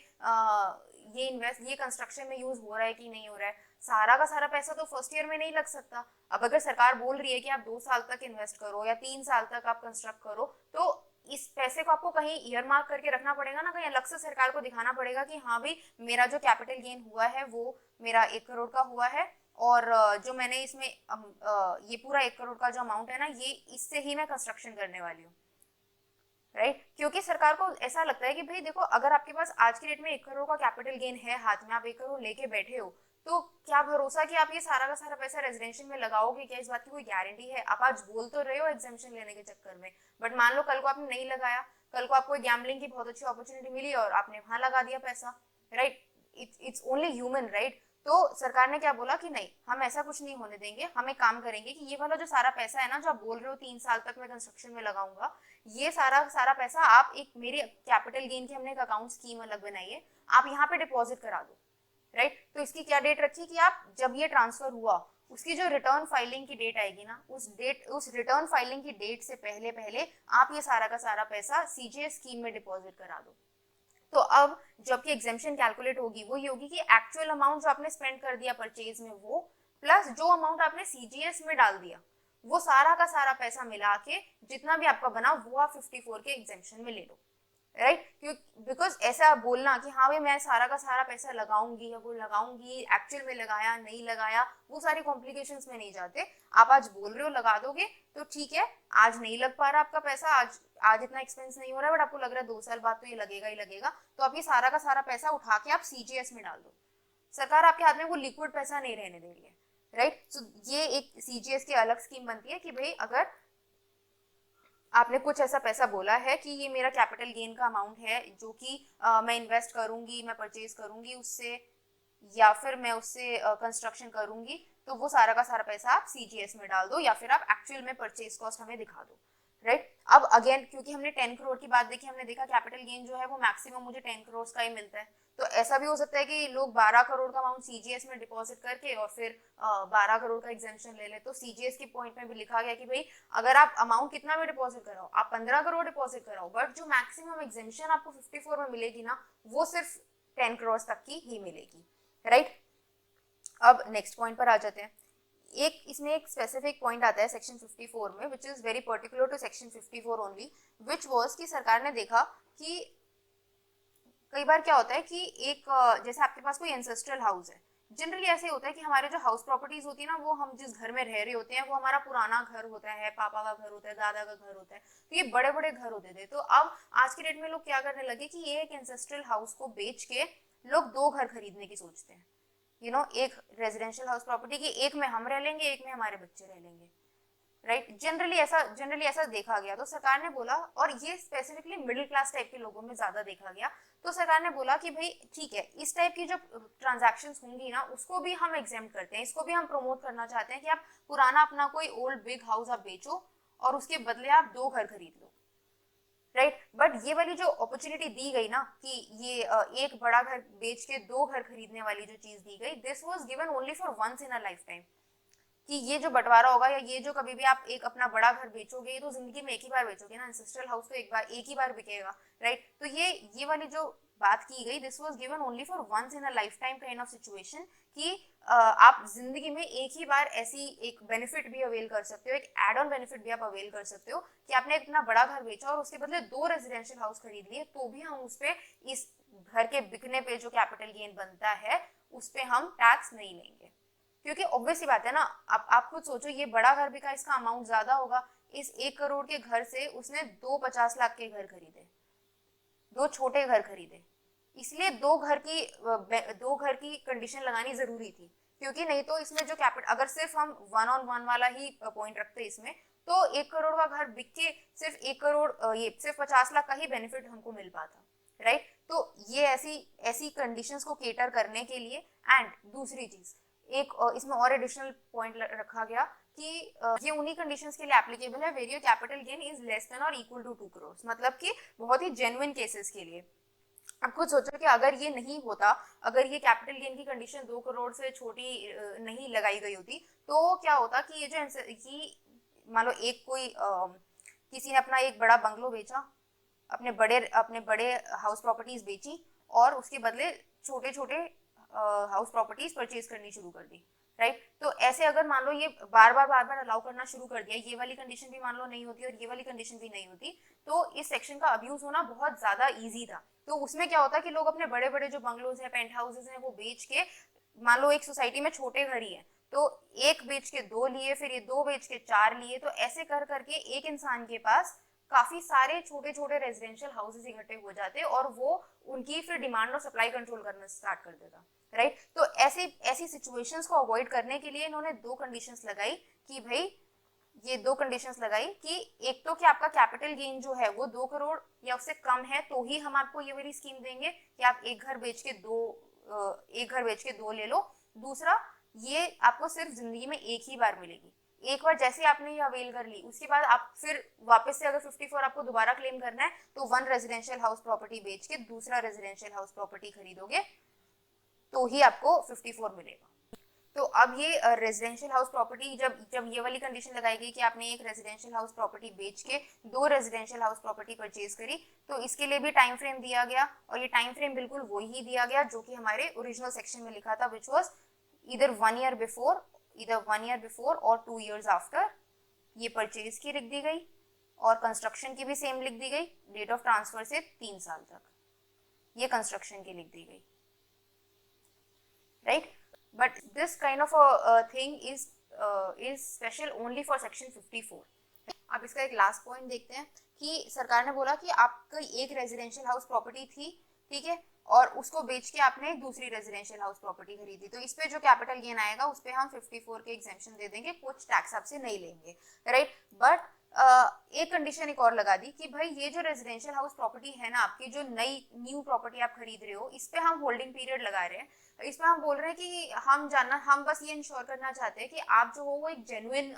कंस्ट्रक्शन में यूज हो रहा है कि नहीं हो रहा है? सारा का सारा पैसा तो फर्स्ट ईयर में नहीं लग सकता। अब अगर सरकार बोल रही है कि आप 2 साल तक इन्वेस्ट करो या 3 साल तक आप कंस्ट्रक्ट करो, तो इस पैसे को आपको कहीं ईयर मार्क करके रखना पड़ेगा ना, कहीं अलग से सरकार को दिखाना पड़ेगा कि हाँ भाई मेरा जो कैपिटल गेन हुआ है वो मेरा 1 करोड़ का हुआ है, और जो मैंने इसमें ये पूरा 1 करोड़ का जो अमाउंट है ना, ये इससे ही मैं कंस्ट्रक्शन करने वाली हूँ, राइट। क्योंकि सरकार को ऐसा लगता है कि भाई देखो अगर आपके पास आज की डेट में 1 करोड़ का कैपिटल गेन है हाथ में, आप 1 करोड़ लेके बैठे हो, तो क्या भरोसा कि आप ये सारा का सारा पैसा रेजिडेंशियल में लगाओगे? क्या इस बात की कोई गारंटी है? आप आज बोल तो रहे हो एग्जेम्पशन लेने के चक्कर में, बट मान लो कल को आपने नहीं लगाया, कल को आपको गैम्बलिंग की बहुत अच्छी अपॉर्चुनिटी मिली और आपने वहां लगा दिया पैसा, right. It's only human, right. तो सरकार ने क्या बोला कि नहीं, हम ऐसा कुछ नहीं होने देंगे, हम एक काम करेंगे कि ये वाला जो सारा पैसा है ना, जो आप बोल रहे हो 3 साल तक मैं कंस्ट्रक्शन में लगाऊंगा, ये सारा सारा पैसा आप एक मेरे कैपिटल गेन की हमने एक अकाउंट स्कीम अलग बनाई है, आप यहाँ पे डिपॉजिट करा दो, राइट। तो इसकी क्या डेट रखी कि आप जब ये ट्रांसफर हुआ उसकी जो रिटर्न फाइलिंग की डेट आएगी ना, उस रिटर्न फाइलिंग की डेट से पहले पहले आप ये सारा का सारा पैसा सीजीएस स्कीम में डिपॉजिट करा दो। तो अब जबकि एग्जेम्पशन कैलकुलेट होगी वो ये होगी कि एक्चुअल अमाउंट जो आपने स्पेंड कर दिया परचेज में वो, प्लस जो अमाउंट आपने सीजीएस में डाल दिया, वो सारा का सारा पैसा मिला के जितना भी आपका बना वो आप 54 के एग्जेम्पशन में ले लो, राइट। बिकॉज ऐसा बोलना कि हाँ भाई मैं सारा का सारा पैसा लगाऊंगी या वो लगाऊंगी, एक्चुअल में लगाया नहीं लगाया, वो सारी कॉम्प्लिकेशंस में नहीं जाते। आप आज बोल रहे हो लगा दोगे तो ठीक है, आज नहीं लग पा रहा आपका पैसा, आज इतना एक्सपेंस नहीं हो रहा है, बट आपको लग रहा है 2 साल बाद तो ये लगेगा ही लगेगा, तो आप ये सारा का सारा पैसा उठा के आप सीजीएस में डाल दो, सरकार आपके हाथ में वो लिक्विड पैसा नहीं रहने दे रही है, राइट। सो ये एक सीजीएस की अलग स्कीम बनती है कि भाई अगर आपने कुछ ऐसा पैसा बोला है कि ये मेरा कैपिटल गेन का अमाउंट है जो कि मैं इन्वेस्ट करूंगी, मैं परचेज करूंगी उससे, या फिर मैं उससे कंस्ट्रक्शन करूंगी, तो वो सारा का सारा पैसा आप सीजीएस में डाल दो या फिर आप एक्चुअल में परचेज कॉस्ट हमें दिखा दो, राइट। अब अगेन क्योंकि हमने 10 करोड़ की बात देखी, हमने देखा कैपिटल गेन जो है वो मैक्सिमम मुझे 10 करोड़ का ही मिलता है, तो ऐसा भी हो सकता है कि लोग 12 करोड़ का अमाउंट सीजीएस में डिपॉजिट करके और फिर 12 करोड़ का एग्जेम्पशन ले ले। तो सीजीएस के पॉइंट में भी लिखा गया कि भाई अगर आप अमाउंट कितना में डिपॉजिट कराओ, आप 15 करोड़ डिपॉजिट कराओ, बट जो मैक्सिमम एग्जेम्पशन आपको 54 में मिलेगी ना, वो सिर्फ 10 करोड़ तक की ही मिलेगी, राइट। अब नेक्स्ट पॉइंट पर आ जाते हैं। एक इसमें एक स्पेसिफिक पॉइंट आता है सेक्शन 54 में, which is very particular to section 54 only, which was कि सरकार ने देखा कि कई बार क्या होता है कि एक जैसे आपके पास कोई एंसेस्ट्रल हाउस है, जनरली ऐसे होता है कि हमारे जो हाउस प्रॉपर्टीज होती है ना, वो हम जिस घर में रह रहे होते हैं वो हमारा पुराना घर होता है, पापा का घर होता है, दादा का घर होता है, तो ये बड़े बड़े घर होते थे। तो अब आज के डेट में लोग क्या करने लगे कि ये एक एंसेस्ट्रल हाउस को बेच के लोग 2 घर खरीदने की सोचते हैं, एक रेजिडेंशियल हाउस प्रॉपर्टी की, एक में हम रह लेंगे, एक में हमारे बच्चे रह लेंगे, राइट। जनरली ऐसा देखा गया। तो सरकार ने बोला, और ये स्पेसिफिकली मिडिल क्लास टाइप के लोगों में ज्यादा देखा गया, तो सरकार ने बोला कि भाई ठीक है, इस टाइप की जो ट्रांजैक्शंस होंगी ना, उसको भी हम एग्जेम्प्ट करते हैं, इसको भी हम प्रमोट करना चाहते हैं कि आप पुराना अपना कोई ओल्ड बिग हाउस आप बेचो और उसके बदले आप 2 घर खरीद लो, राइट। बट ये वाली जो अपॉर्चुनिटी दी गई ना कि ये एक बड़ा घर बेच के 2 घर खरीदने वाली जो चीज दी गई, this was given only for once in a lifetime, कि ये जो बंटवारा होगा या ये जो कभी भी आप एक अपना बड़ा घर बेचोगे, ये तो जिंदगी में एक ही बार बेचोगे ना, एंसेस्ट्रल हाउस तो एक ही बार बिकेगा, राइट। तो ये वाली जो बात की गई, this was given only for once in a lifetime kind of situation, कि आप जिंदगी में एक ही बार ऐसी एक बेनिफिट भी अवेल कर सकते हो, एक एड ऑन बेनिफिट भी आप अवेल कर सकते हो कि आपने इतना बड़ा घर बेचा और उसके बदले 2 रेजिडेंशियल हाउस खरीद लिए, तो भी हम उस पे इस घर के बिकने पे जो कैपिटल गेन बनता है उस पे हम टैक्स नहीं लेंगे, क्योंकि ऑब्वियस ही बात है ना। आप खुद सोचो, ये बड़ा घर बिका, इसका अमाउंट ज्यादा होगा, इस 1 करोड़ के घर से उसने 2 50 लाख के घर खरीदे, 2 छोटे घर खरीदे, इसलिए 2 घर की कंडीशन लगानी जरूरी थी, क्योंकि नहीं तो इसमें जो कैपिटल, अगर सिर्फ हम 1 on 1 वाला ही पॉइंट रखते इसमें, तो 1 करोड़ का घर बिक के सिर्फ 1 करोड़ ये सिर्फ 50 लाख का ही बेनिफिट हमको मिल पाता, राइट। तो ये ऐसी कंडीशंस को केटर करने के लिए, एंड दूसरी चीज एक इसमें और एडिशनल पॉइंट रखा गया कि ये उन्हीं कंडीशंस के लिए एप्लीकेबल है where your capital gain is less than or equal to 2 crore, मतलब कि बहुत ही जेन्युइन केसेस के लिए। अब खुद सोचो कि अगर ये नहीं होता, अगर ये कैपिटल गेन की कंडीशन 2 करोड़ से छोटी नहीं लगाई गई होती, तो क्या होता कि ये जो कि मान लो एक कोई किसी ने अपना एक बड़ा बंगलो बेचा, अपने बड़े हाउस प्रॉपर्टीज बेची और उसके बदले छोटे छोटे हाउस प्रॉपर्टीज परचेज करनी शुरू कर दी, राइट। तो ऐसे अगर मान लो ये बार बार अलाउ करना शुरू कर दिया, ये वाली कंडीशन भी मान लो नहीं होती और ये वाली कंडीशन भी नहीं होती, तो इस सेक्शन का अब्यूज होना बहुत ज्यादा इजी था। तो उसमें क्या होता कि लोग अपने बड़े बड़े जो बंगलोज हैं, पेंट हाउसेज हैं, वो बेच के, मान लो एक सोसाइटी में छोटे घर ही है, तो एक बेच के 2 लिए, फिर ये 2 बेच के 4 लिए, तो ऐसे कर करके एक इंसान के पास काफी सारे छोटे छोटे रेजिडेंशियल हाउसेस इकट्ठे हो जाते और वो उनकी फिर डिमांड और सप्लाई कंट्रोल करना स्टार्ट कर देता, राइट। तो ऐसी सिचुएशंस को अवॉइड करने के लिए इन्होंने 2 कंडीशंस लगाई कि भाई ये 2 कंडीशंस लगाई कि एक तो कि आपका कैपिटल गेन जो है वो 2 करोड़ या उससे कम है तो ही हम आपको ये वाली स्कीम देंगे कि आप एक घर बेच के 2 ले लो। दूसरा, ये आपको सिर्फ जिंदगी में एक ही बार मिलेगी, एक बार जैसे आपने ये अवेल कर ली, उसके बाद आप फिर वापस से अगर 54 आपको दोबारा क्लेम करना है तो 1 रेजिडेंशियल हाउस प्रॉपर्टी बेच के दूसरा रेजिडेंशियल हाउस प्रॉपर्टी खरीदोगे तो ही आपको 54 मिलेगा। तो अब ये रेजिडेंशियल हाउस प्रॉपर्टी जब ये वाली कंडीशन लगाई गई कि आपने एक रेजिडेंशियल हाउस प्रॉपर्टी बेच के 2 रेजिडेंशियल हाउस प्रॉपर्टी परचेज करी, तो इसके लिए भी टाइम फ्रेम दिया गया, और ये टाइम फ्रेम बिल्कुल वही दिया गया जो कि हमारे ओरिजिनल सेक्शन में लिखा था, which was either 1 year before और 2 years after। ये परचेज की लिख दी गई और कंस्ट्रक्शन की भी सेम लिख दी गई, डेट ऑफ ट्रांसफर से 3 साल तक ये कंस्ट्रक्शन की लिख दी गई, right. But this kind of thing is special only for section 54। अब इसका एक लास्ट पॉइंट देखते हैं कि सरकार ने बोला कि आपकी एक रेजिडेंशियल हाउस प्रॉपर्टी थी, ठीक है, और उसको बेच के आपने एक दूसरी रेजिडेंशियल हाउस प्रॉपर्टी खरीदी, तो इस पे जो कैपिटल गेन आएगा उस पे हम 54 के एग्जेम्पशन दे देंगे, कुछ टैक्स आपसे नहीं लेंगे, राइट। बट एक कंडीशन एक और लगा दी कि भाई ये जो रेजिडेंशियल हाउस प्रॉपर्टी है ना आपकी, जो नई न्यू प्रॉपर्टी आप खरीद रहे हो, इस पे हम होल्डिंग पीरियड लगा रहे हैं। इसमें हम बोल रहे हैं कि हम बस ये इंश्योर करना चाहते हैं कि आप जो हो वो एक जेन्युइन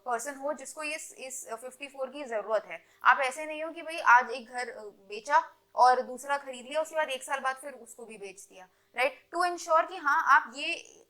पर्सन हो जिसको इस 54 की जरूरत है। आप ऐसे नहीं हो कि भाई आज एक घर बेचा और दूसरा खरीद लिया, उसके बाद एक साल बाद फिर उसको भी बेच दिया, राइट। टू इंश्योर कि हाँ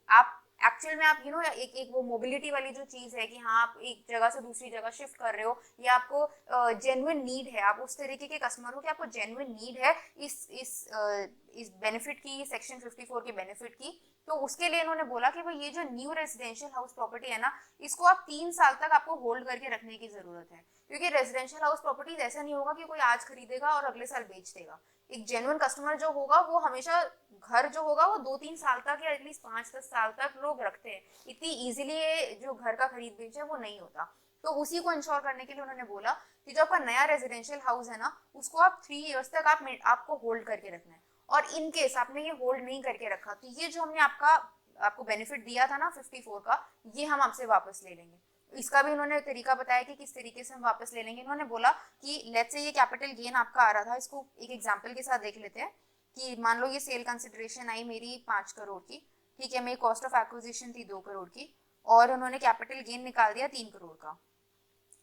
आप एक्चुअल में आप एक वो मोबिलिटी वाली जो चीज है कि हाँ आप एक जगह से दूसरी जगह शिफ्ट कर रहे हो, या आपको जेन्युइन नीड है, आप उस तरीके के कस्टमर हो कि आपको जेन्युइन नीड है इस बेनिफिट की, सेक्शन 54 के बेनिफिट की, तो उसके लिए इन्होंने बोला कि भाई ये जो न्यू रेजिडेंशियल हाउस प्रॉपर्टी है ना, इसको आप 3 साल तक आपको होल्ड करके रखने की जरूरत है, क्योंकि रेजिडेंशियल हाउस प्रॉपर्टीज ऐसा नहीं होगा कि कोई आज खरीदेगा और अगले साल बेच देगा। एक जेन्युइन कस्टमर जो होगा वो हमेशा घर जो होगा वो 2-3 साल तक या एटलीस्ट 5-10 साल तक लोग रखते हैं, इतनी इजीली जो घर का खरीद बेच है वो नहीं होता। तो उसी को इंश्योर करने के लिए उन्होंने बोला कि जो आपका नया रेजिडेंशियल हाउस है ना, उसको आप 3 इयर्स तक आपको होल्ड करके रखना है, और इन केस आपने ये होल्ड नहीं करके रखा तो ये जो हमने आपको बेनिफिट दिया था ना 54 का, ये हम आपसे वापस ले लेंगे। इसका भी उन्होंने तरीका बताया कि किस तरीके से हम वापस ले लेंगे। इन्होंने बोला कि लेट्स से ये कैपिटल गेन आपका आ रहा था, इसको एक एग्जांपल के साथ देख लेते हैं कि मान लो ये सेल कंसिडरेशन आई मेरी 5 करोड़ की, ठीक है, मेरी कॉस्ट ऑफ एक्विजिशन थी 2 करोड़ की, और उन्होंने कैपिटल गेन निकाल दिया 3 करोड़ का,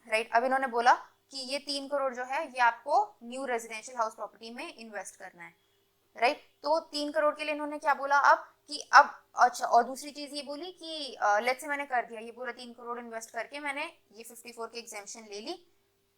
राइट। अब इन्होंने बोला कि ये 3 करोड़ जो है ये आपको न्यू रेजिडेंशियल हाउस प्रॉपर्टी में इन्वेस्ट करना है, राइट। तो 3 करोड़ के लिए इन्होंने क्या बोला अब कि अब अच्छा, और दूसरी चीज ये बोली कि लेट्स से मैंने कर दिया ये पूरा 3 करोड़ इन्वेस्ट करके मैंने ये 54 के एग्जेम्पशन ले ली,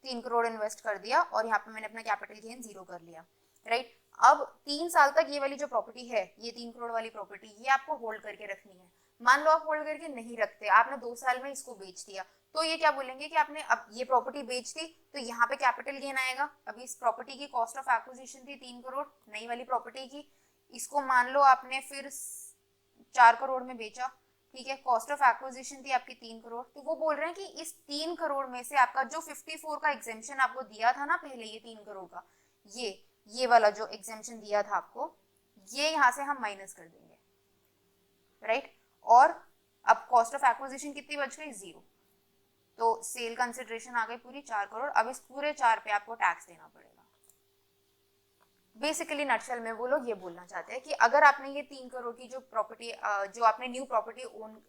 3 करोड़ इन्वेस्ट कर दिया और यहाँ पे मैंने अपना कैपिटल गेन 0 कर लिया, राइट। अब 3 साल तक ये वाली जो प्रॉपर्टी है, ये 3 करोड़ वाली प्रॉपर्टी, ये आपको होल्ड करके रखनी है। मान लो आप होल्ड करके नहीं रखते, आपने 2 साल में इसको बेच दिया, तो ये क्या बोलेंगे कि आपने अब ये प्रॉपर्टी बेच दी, तो यहाँ पे कैपिटल गेन आएगा। अभी इस प्रॉपर्टी की कॉस्ट ऑफ एक्विजिशन थी 3 करोड़ नई वाली प्रॉपर्टी की, इसको मान लो आपने फिर 4 करोड़ में बेचा, ठीक है, कॉस्ट ऑफ एक्विजिशन थी आपकी 3 करोड़, तो वो बोल रहे हैं कि इस 3 करोड़ में से आपका जो 54 का एग्जेम्पशन आपको दिया था ना पहले, ये 3 करोड़ का, ये वाला जो एग्जेम्पशन दिया था आपको, ये यहाँ से हम माइनस कर देंगे, राइट। और अब कॉस्ट ऑफ एक्विजिशन कितनी बच गई? 0, तो सेल कंसिडरेशन आ गई पूरी 4 करोड़। अब इस पूरे 4 पे आपको टैक्स देना पड़ेगा। बेसिकली नटशेल में वो लोग ये बोलना चाहते हैं कि अगर आपने ये 3 करोड़ की जो प्रॉपर्टी, जो आपने न्यू प्रॉपर्टी ओन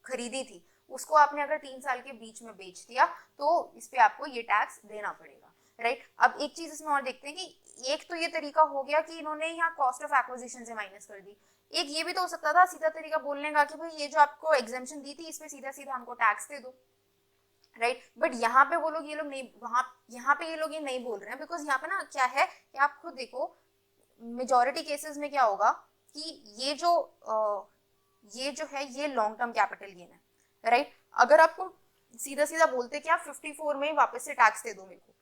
खरीदी थी, उसको आपने अगर 3 साल के बीच में बेच दिया तो इस पे आपको ये टैक्स देना पड़ेगा, राइट। अब एक चीज इसमें और देखते हैं कि एक तो ये तरीका हो गया कि इन्होंने यहाँ कॉस्ट ऑफ एक्विजिशन से माइनस कर दी, एक ये भी तो हो सकता था सीधा तरीका बोलने का कि भाई ये जो आपको एग्जेम्पशन दी थी इस पे सीधा सीधा हमको टैक्स दे दो, राइट। बट यहाँ पे वो लोग ये लोग नहीं, यहाँ पे ये लोग ये नहीं बोल रहे हैं, बिकॉज यहाँ पे ना क्या है कि आप खुद देखो मेजोरिटी केसेस में क्या होगा कि ये जो है ये लॉन्ग टर्म कैपिटल गेन है, राइट। अगर आपको सीधा सीधा बोलते कि आप 54 में वापस से टैक्स दे दो मेरे को,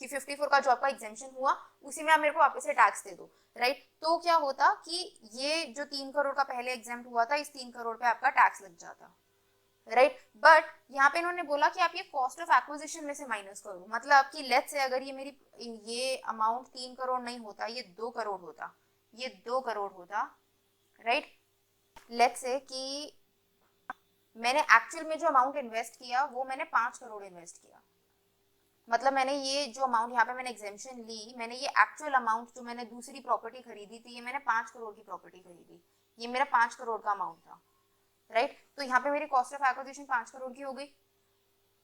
कि 54 का जो आपका एग्जेम्पशन हुआ उसी में आप मेरे को वापस से टैक्स दे दो, राइट। तो क्या होता कि ये जो 3 करोड़ का पहले एग्जेम्प्ट हुआ था, इस 3 करोड़ पे आपका टैक्स लग जाता, राइट। बट यहाँ पे इन्होंने बोला कि आप ये कॉस्ट ऑफ एक्विजिशन में से माइनस करो, मतलब कि लेट्स से अगर ये अमाउंट 3 करोड़ नहीं होता, ये 2 करोड़ होता, ये 2 करोड़ होता, राइट। लेट्स से कि मैंने एक्चुअल में जो अमाउंट इन्वेस्ट किया वो मैंने 5 करोड़ इन्वेस्ट किया, मतलब मैंने ये जो अमाउंट यहाँ पे मैंने एग्जेम्पशन ली, मैंने ये एक्चुअल अमाउंट जो मैंने दूसरी प्रॉपर्टी खरीदी थी, ये मैंने 5 करोड़ की प्रॉपर्टी खरीदी, ये मेरा 5 करोड़ का अमाउंट था, राइट। तो यहाँ पे मेरी कॉस्ट ऑफ एक्विजिशन 5 करोड़ की हो गई,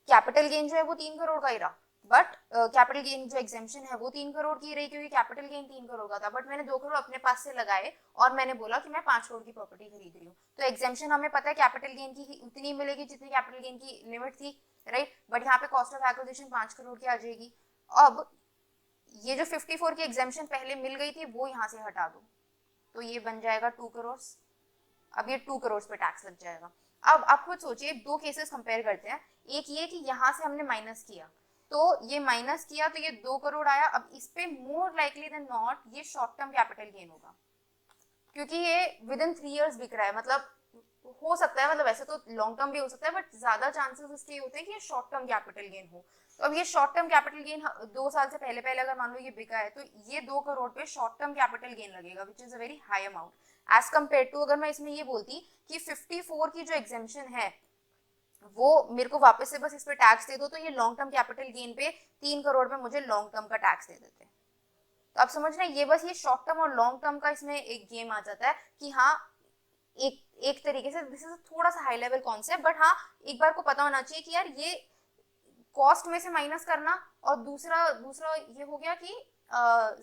कैपिटल गेन जो है वो 3 करोड़ का ही रहा, बट कैपिटल गेन जो एग्जेम्पशन है वो 3 करोड़ की रही क्योंकि कैपिटल गेन 3 करोड़ का था, बट मैंने 2 करोड़ अपने पास से लगाए और मैंने बोला कि मैं 5 करोड़ की प्रॉपर्टी खरीद रही हूँ, तो एग्जेम्पशन हमें पता है कैपिटल गेन की उतनी मिलेगी जितनी कैपिटल गेन की लिमिट थी, राइट। बट यहाँ पे कॉस्ट ऑफ एक्विजिशन 5 करोड़ की आ जाएगी। अब ये जो 54 की एग्जेम्पशन पहले मिल गई थी वो यहाँ से हटा दो, तो ये बन जाएगा 2 करोड़। अब ये 2 करोड़ पे टैक्स लग जाएगा। अब आप खुद सोचिए, दो केसेस कंपेयर करते हैं, एक ये कि यहाँ से हमने माइनस किया, तो ये माइनस किया तो ये 2 करोड़ आया, अब इस पे मोर लाइकली देन नॉट ये शॉर्ट टर्म कैपिटल गेन होगा, क्योंकि ये विद इन 3 इयर्स बिक रहा है, मतलब हो सकता है, मतलब वैसे तो लॉन्ग टर्म भी हो सकता है, बट ज्यादा चांसेस इसके होते हैं कि ये शॉर्ट टर्म कैपिटल गेन हो, तो अब ये शॉर्ट टर्म कैपिटल गेन 2 साल से पहले पहले अगर मान लो ये बिका है तो ये 2 करोड़ पे शॉर्ट टर्म कैपिटल गेन लगेगा which is a very high amount as compare to अगर मैं इसमें ये बोलती कि 54 की जो एग्जेम्पशन है वो मेरे को वापस से बस इस पे टैक्स दे दो, तो ये लॉन्ग टर्म कैपिटल गेन पे 3 करोड़ पे मुझे लॉन्ग टर्म का टैक्स दे देते हैं। तो आप समझ रहे हैं ये बस ये शॉर्ट टर्म और लॉन्ग टर्म का इसमें एक गेम आ जाता है कि हाँ एक तरीके से दिस इज थोड़ा सा हाई लेवल कॉन्सेप्ट, बट हाँ एक बार को पता होना चाहिए कि यार ये कॉस्ट में से माइनस करना और दूसरा ये हो गया कि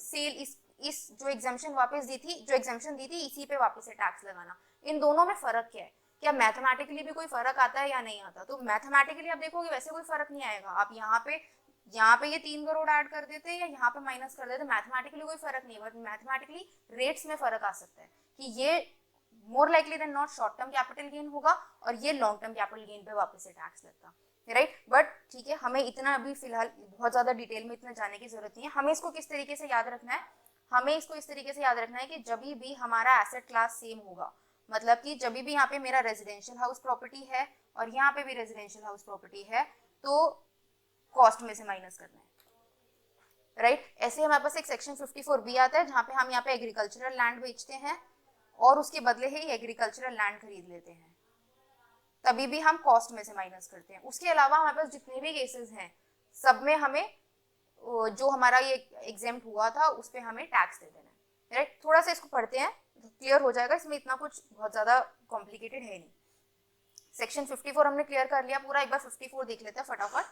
सेल इस जो एग्जाम्शन वापस दी थी, जो एग्जाम्शन दी थी इसी पे वापस से टैक्स लगाना। इन दोनों में फर्क क्या है? क्या मैथमेटिकली भी कोई फर्क आता है या नहीं आता? तो मैथमेटिकली आप देखोगे वैसे कोई फर्क नहीं आएगा। आप यहाँ पे ये 3 करोड़ ऐड कर देते या यहाँ पे माइनस कर देते, मैथमेटिकली कोई फर्क नहीं है, बट मैथमेटिकली रेट्स में फर्क आ सकता है कि ये more likely than not short term capital gain होगा और ये लॉन्ग टर्म कैपिटल गेन पे वापस से टैक्स लगता, राइट। बट ठीक है, हमें इतना अभी फिलहाल बहुत ज्यादा डिटेल में इतना जाने की जरूरत नहीं है। हमें इसको किस तरीके से याद रखना है? हमें इसको इस तरीके से याद रखना है कि जब भी हमारा एसेट क्लास सेम होगा, मतलब कि जब भी यहाँ पे मेरा रेजिडेंशियल हाउस प्रॉपर्टी है और यहाँ पे भी रेजिडेंशियल हाउस प्रॉपर्टी है, तो कॉस्ट में से माइनस करना है, राइट। ऐसे हमारे पास एक सेक्शन 54B आता है जहाँ पे हम यहाँ पे एग्रीकल्चरल लैंड बेचते हैं और उसके बदले ही एग्रीकल्चरल लैंड खरीद लेते हैं, तभी भी हम कॉस्ट में से माइनस करते हैं। उसके अलावा हमारे पास जितने भी केसेस हैं सब में हमें जो हमारा ये एग्जेम्प्ट हुआ था उस पर हमें टैक्स दे देना है, राइट। थोड़ा सा इसको पढ़ते हैं तो क्लियर हो जाएगा, इसमें इतना कुछ बहुत ज्यादा कॉम्प्लिकेटेड है नहीं। सेक्शन 54 हमने क्लियर कर लिया पूरा, एक बार 54 देख लेते हैं फटाफट।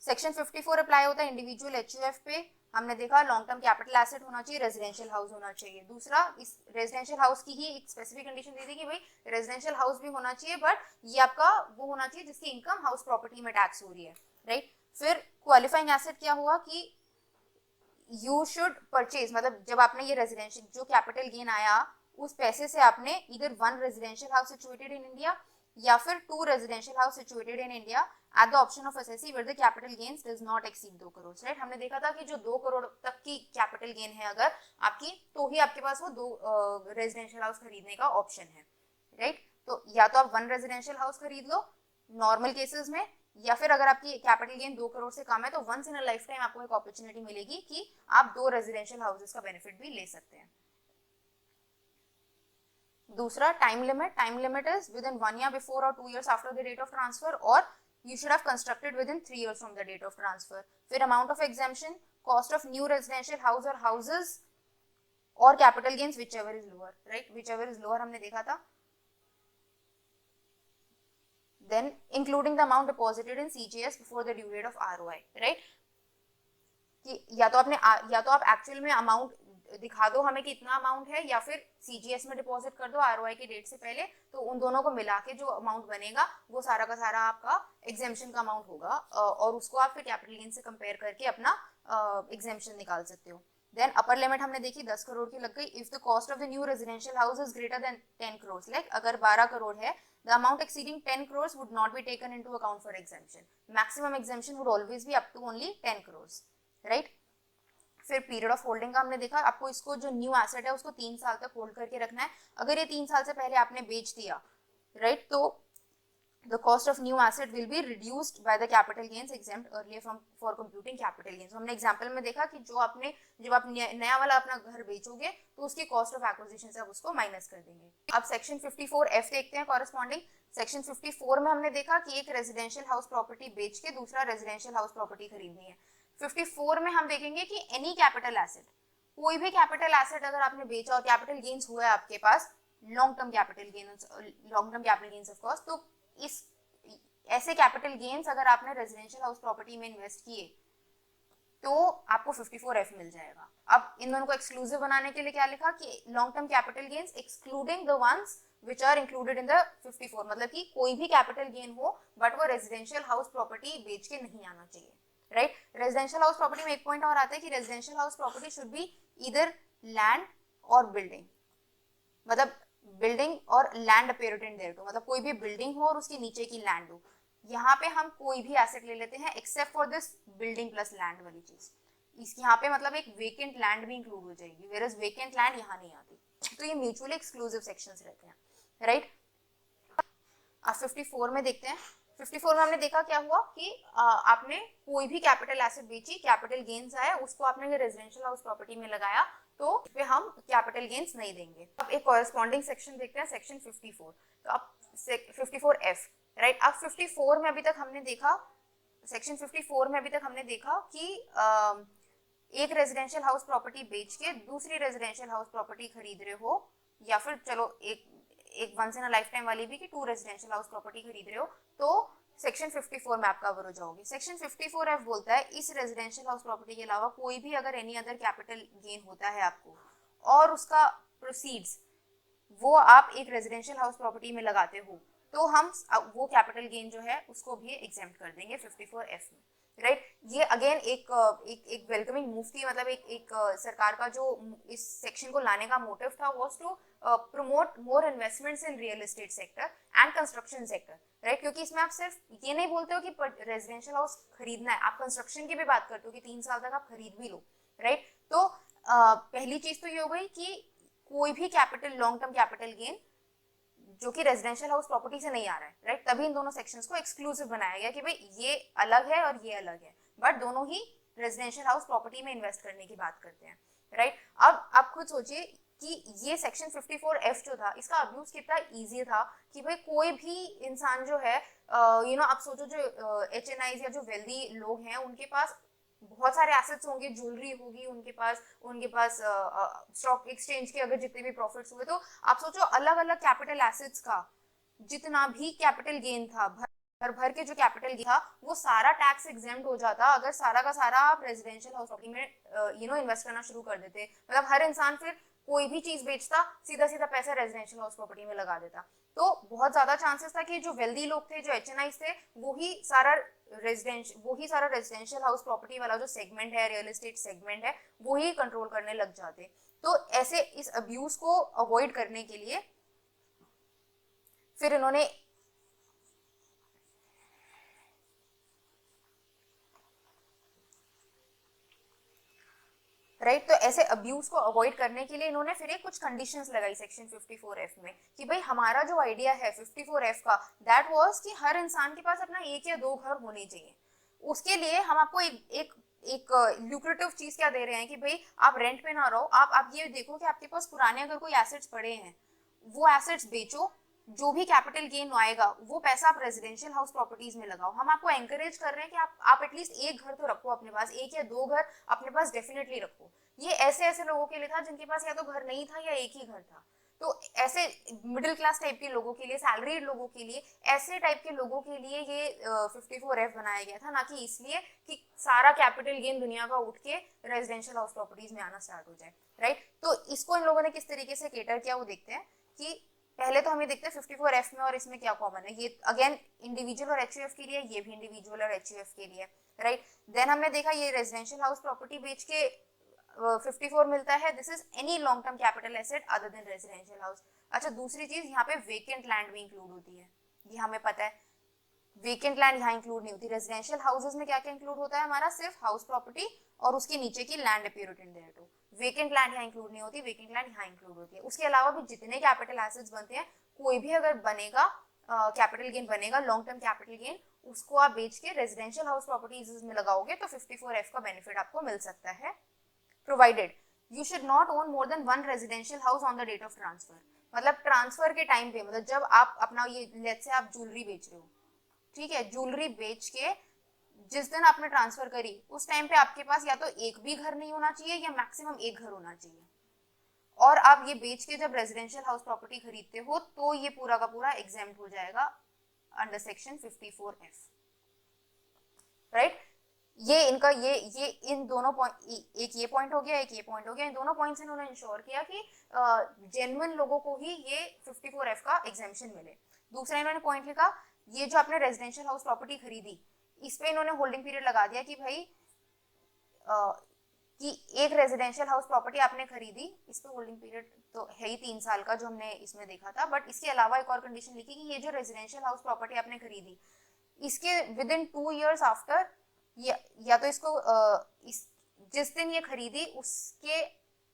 सेक्शन 54 अप्लाई होता है इंडिविजुअल एचयूएफ पे। हमने देखा लॉन्ग टर्म कैपिटल एसेट होना चाहिए, रेजिडेंशियल हाउस होना चाहिए। दूसरा, इस रेजिडेंशियल हाउस की ही एक स्पेसिफिक कंडीशन दी थी कि भाई रेजिडेंशियल हाउस भी होना चाहिए, बट ये आपका वो होना चाहिए जिसकी इनकम हाउस प्रॉपर्टी में टैक्स हो रही है, राइट। फिर क्वालिफाइंग एसेट क्या हुआ कि यू शुड परचेज, मतलब जब आपने ये रेजिडेंशियल जो कैपिटल गेन आया उस पैसे से आपने इधर 1 residential house situated in India या फिर 2 residential house situated in India at the option of SSC where the capital gains does not exceed 2 crore, right. हमने देखा था कि जो 2 करोड़ तक की कैपिटल गेन है अगर आपकी, तो ही आपके पास वो 2 रेजिडेंशियल हाउस खरीदने का ऑप्शन है, राइट। तो या तो आप 1 रेजिडेंशियल हाउस खरीद लो नॉर्मल केसेस में, या फिर अगर आपकी कैपिटल गेन 2 करोड़ से कम है तो once in a lifetime आपको एक अपॉर्चुनिटी मिलेगी कि आप 2 रेजिडेंशियल हाउसेस का बेनिफिट भी ले सकते हैं। दूसरा, time limit is within 1 year before और 2 years after the date of transfer, और you should have constructed within 3 years from the date of transfer. फिर amount of exemption, cost of new residential house or houses, और capital gains whichever is lower, right, whichever is lower हमने देखा था। Then including the amount deposited in CGS before the due date of ROI, right, कि या तो आप एक्चुअल में अमाउंट दिखा दो हमें कि इतना अमाउंट है, या फिर सीजीएस में डिपॉजिट कर दो आरओआई की डेट से पहले, तो उन दोनों को मिला के जो अमाउंट बनेगा वो सारा का सारा आपका एग्जेम्पशन का अमाउंट होगा, और उसको आप फिर कैपिटल गेन से कंपेयर करके अपना एग्जेम्पशन निकाल सकते हो। देन अपर लिमिट हमने देखी 10 करोड़ की लग गई। If the cost of the new residential house is greater than 10 crore, like अगर 12 करोड़ है, the amount exceeding 10 crore would not be taken into account for exemption. Maximum exemption would always be up to only 10 crore, right. फिर पीरियड ऑफ होल्डिंग का हमने देखा, आपको इसको जो न्यू एसेट है उसको 3 साल तक होल्ड करके रखना है। अगर ये 3 साल से पहले आपने बेच दिया, राइट, तो the cost of new asset will be reduced by the capital gains exempt earlier from for computing capital gains। हमने एग्जांपल में देखा कि जब आप नया वाला अपना घर बेचोगे तो उसकी कॉस्ट ऑफ एक्विजिशन से आप उसको माइनस कर देंगे। अब सेक्शन 54F देखते हैं कॉरेस्पॉन्डिंग। सेक्शन 54 में हमने देखा कि एक रेजिडेंशियल हाउस प्रॉपर्टी बेच के दूसरा रेजिडेंशियल हाउस प्रॉपर्टी खरीदनी है। 54 में हम देखेंगे कि एनी कैपिटल एसेट, कोई भी कैपिटल एसेट अगर आपने बेचा और कैपिटल गेन्स हुआ है आपके पास, long term capital gains of course, तो इस ऐसे कैपिटल गेन्स अगर आपने रेजिडेंशियल हाउस प्रॉपर्टी में इन्वेस्ट किए तो आपको 54F मिल जाएगा। अब इन दोनों को एक्सक्लूसिव बनाने के लिए क्या लिखा कि long term capital gains excluding the ones which are included in the 54, मतलब कि कोई भी कैपिटल गेन हो बट वो रेजिडेंशियल हाउस प्रॉपर्टी बेच के नहीं आना चाहिए, राइट। रेजिडेंशियल हाउस प्रॉपर्टी में एक पॉइंट और आता है कि residential house property should be either land और बिल्डिंग, मतलब बिल्डिंग और land appeared in there to, मतलब कोई भी बिल्डिंग हो और उसके नीचे की लैंड हो। यहाँ पे हम कोई भी एसेट ले लेते हैं except for this building plus land वाली चीज। इस यहाँ पे मतलब एक वेकेंट लैंड भी इंक्लूड हो जाएगी, वेयरएज वेकेंट लैंड यहाँ नहीं आती। तो ये म्यूचुअली एक्सक्लूसिव सेक्शंस रहते हैं, राइट। अब 54 में देखते हैं। 54 में हमने देखा क्या हुआ कि आपने कोई भी कैपिटल एसेट बेची, कैपिटल गेन्स आया, उसको आपने रेजिडेंशियल हाउस प्रॉपर्टी में लगाया, तो पे हम कैपिटल गेन्स नहीं देंगे। अब एक कॉरेस्पॉन्डिंग सेक्शन देखते हैं, सेक्शन 54। तो अब 54F, राइट। अब 54 में अभी तक हमने देखा, सेक्शन 54 में अभी तक हमने देखा कि एक रेजिडेंशियल हाउस प्रॉपर्टी बेच के दूसरी रेजिडेंशियल हाउस प्रॉपर्टी खरीद रहे हो, या फिर चलो एक once in a lifetime वाली भी कि 2 रेजिडेंशियल हाउस प्रॉपर्टी खरीद रहे हो, तो सेक्शन 54 में आप कवर हो जाओगे। सेक्शन 54F बोलता है इस रेजिडेंशियल हाउस प्रॉपर्टी के अलावा कोई भी अगर एनी अदर कैपिटल गेन होता है आपको और उसका प्रोसीड्स वो आप एक रेजिडेंशियल हाउस प्रॉपर्टी में लगाते हो, तो हम वो कैपिटल गेन जो है उसको भी एग्जेम्प्ट कर देंगे 54F में, राइट। ये अगेन एक वेलकमिंग मूव थी, मतलब एक सरकार का जो इस सेक्शन को लाने का मोटिव था was to promote more investments in real estate sector and construction sector, right. क्योंकि इसमें आप सिर्फ ये नहीं बोलते हो कि रेजिडेंशियल हाउस खरीदना है, आप कंस्ट्रक्शन की भी बात करते हो कि 3 साल तक आप खरीद भी लो, राइट। तो पहली चीज तो ये हो गई कि कोई भी capital long term capital gain जो कि रेजिडेंशियल हाउस प्रॉपर्टी से नहीं आ रहा है, राइट। तभी इन दोनों सेक्शंस को एक्सक्लूसिव बनाया गया कि भाई ये अलग है और ये अलग है, बट दोनों ही रेजिडेंशियल हाउस प्रॉपर्टी में इन्वेस्ट करने की बात करते हैं, राइट। अब आप खुद सोचिए कि ये सेक्शन 54F जो था इसका अब्यूज कितना इजी था कि भाई कोई भी इंसान जो है आप सोचो जो HNIs या जो वेल्दी लोग हैं उनके पास बहुत सारे एसेट्स होंगे, ज्वेलरी होगी उनके पास स्टॉक एक्सचेंज के अगर जितने भी प्रॉफिट्स हुए, तो आप सोचो अलग अलग कैपिटल एसेट्स का जितना भी कैपिटल गेन था, भर के जो कैपिटल गेन था वो सारा टैक्स एग्जेम्प्ट हो जाता अगर सारा का सारा आप रेजिडेंशियल हाउस प्रॉपर्टी में इन्वेस्ट करना शुरू कर देते। मतलब हर इंसान फिर कोई भी चीज बेचता सीधा सीधा पैसा रेजिडेंशियल हाउस प्रॉपर्टी में लगा देता, तो बहुत ज्यादा चांसेस था कि जो वेल्दी लोग थे, जो HNIs थे, वो ही सारा रेजिडेंशियल हाउस प्रॉपर्टी वाला जो सेगमेंट है, रियल एस्टेट सेगमेंट है, वो ही कंट्रोल करने लग जाते। तो ऐसे इस अब्यूज को अवॉइड करने के लिए फिर इन्होंने राइट तो ऐसे अब्यूज को अवॉइड करने के लिए इन्होंने फिर एक कुछ कंडीशंस लगाई सेक्शन 54F में कि भाई हमारा जो आइडिया है 54F का, दैट वाज कि हर इंसान के पास अपना 1 या 2 घर होने चाहिए। उसके लिए हम आपको एक ल्यूक्रेटिव चीज क्या दे रहे हैं कि भाई आप रेंट पे ना रहो, आप ये देखो कि आपके पास पुराने अगर कोई एसेट्स पड़े हैं वो एसेट्स बेचो, जो भी कैपिटल गेन आएगा वो पैसा आप रेजिडेंशियल हाउस प्रॉपर्टीज में लगाओ। हम आपको एंकरेज कर रहे हैं कि आप एटलीस्ट 1 घर तो रखो अपने पास, 1 या 2 घर अपने पास डेफिनेटली रखो। ये ऐसे लोगों के लिए था जिनके पास या तो घर नहीं था या 1 ही घर था, तो ऐसे मिडिल क्लास टाइप के लोगों के लिए, सैलरीड लोगों के लिए, ऐसे टाइप के लोगों के लिए ये 54F बनाया गया था, ना कि इसलिए कि सारा कैपिटल गेन दुनिया का उठ के रेजिडेंशियल हाउस प्रॉपर्टीज में आना स्टार्ट हो जाए, राइट। तो इसको इन लोगों ने किस तरीके से केटर किया वो देखते हैं कि पहले तो हमें देखते हैं 54F में और इसमें क्या कॉमन है। ये अगेन इंडिविजुअल और HUF के लिए, ये भी इंडिविजुअल और HUF के लिए, राइट। देन हमने देखा ये रेजिडेंशियल हाउस प्रॉपर्टी बेच के 54 मिलता है, this is any long term capital asset other than residential house. अच्छा, दूसरी चीज यहाँ पे वेकेंट लैंड भी इंक्लूड होती है, ये हमें पता है। वेकेंट लैंड यहाँ इंक्लूड नहीं होती। रेजिडेंशियल हाउसेज में क्या क्या इंक्लूड होता है हमारा, सिर्फ हाउस प्रॉपर्टी और उसके नीचे की land appear in there to. Vacant land यहाँ इंक्लूड नहीं होती, वेकेंट लैंड यहाँ इंक्लूड होती है। उसके अलावा भी जितने कैपिटल एसेट्स बनते हैं, कोई भी अगर बनेगा कैपिटल गेन बनेगा, लॉन्ग टर्म कैपिटल गेन, उसको आप बेच के रेजिडेंशियल हाउस प्रॉपर्टीज में लगाओगे तो 54F का बेनिफिट आपको मिल सकता है, provided you should not own more than 1 residential house on the date of transfer. मतलब ट्रांसफर के टाइम पे, मतलब जब आप अपना ये लेट्स से आप ज्वेलरी बेच रहे हो, ठीक है, ज्वेलरी बेच के जिस दिन आपने ट्रांसफर करी उस टाइम पे आपके पास या तो 1 भी घर नहीं होना चाहिए या मैक्सिमम 1 घर होना चाहिए, और आप ये बेच के जब रेजिडेंशियल हाउस प्रॉपर्टी खरीदते हो तो ये पूरा का पूरा एग्जेम्प्ट हो जाएगा अंडर सेक्शन 54F, राइट। ये इनका ये इन दोनों पॉइंट, एक ये पॉइंट हो गया, एक ये पॉइंट हो गया, इन दोनों पॉइंट्स इन्होंने इंश्योर किया कि जेन्युइन लोगों को ही ये 54F का एग्जेम्पशन मिले। दूसरा इन्होंने पॉइंट लिखा, ये जो आपने रेजिडेंशियल हाउस प्रॉपर्टी खरीदी इस पे इन्होंने होल्डिंग पीरियड लगा दिया कि भाई कि एक रेजिडेंशियल हाउस प्रॉपर्टी आपने खरीदी, इस पे होल्डिंग पीरियड तो है ही 3 साल का जो हमने इसमें देखा था, बट इसके अलावा एक और कंडीशन लिखी कि ये जो रेजिडेंशियल हाउस प्रॉपर्टी आपने खरीदी इसके विद इन 2 years आफ्टर, या तो इसको जिस दिन ये खरीदी उसके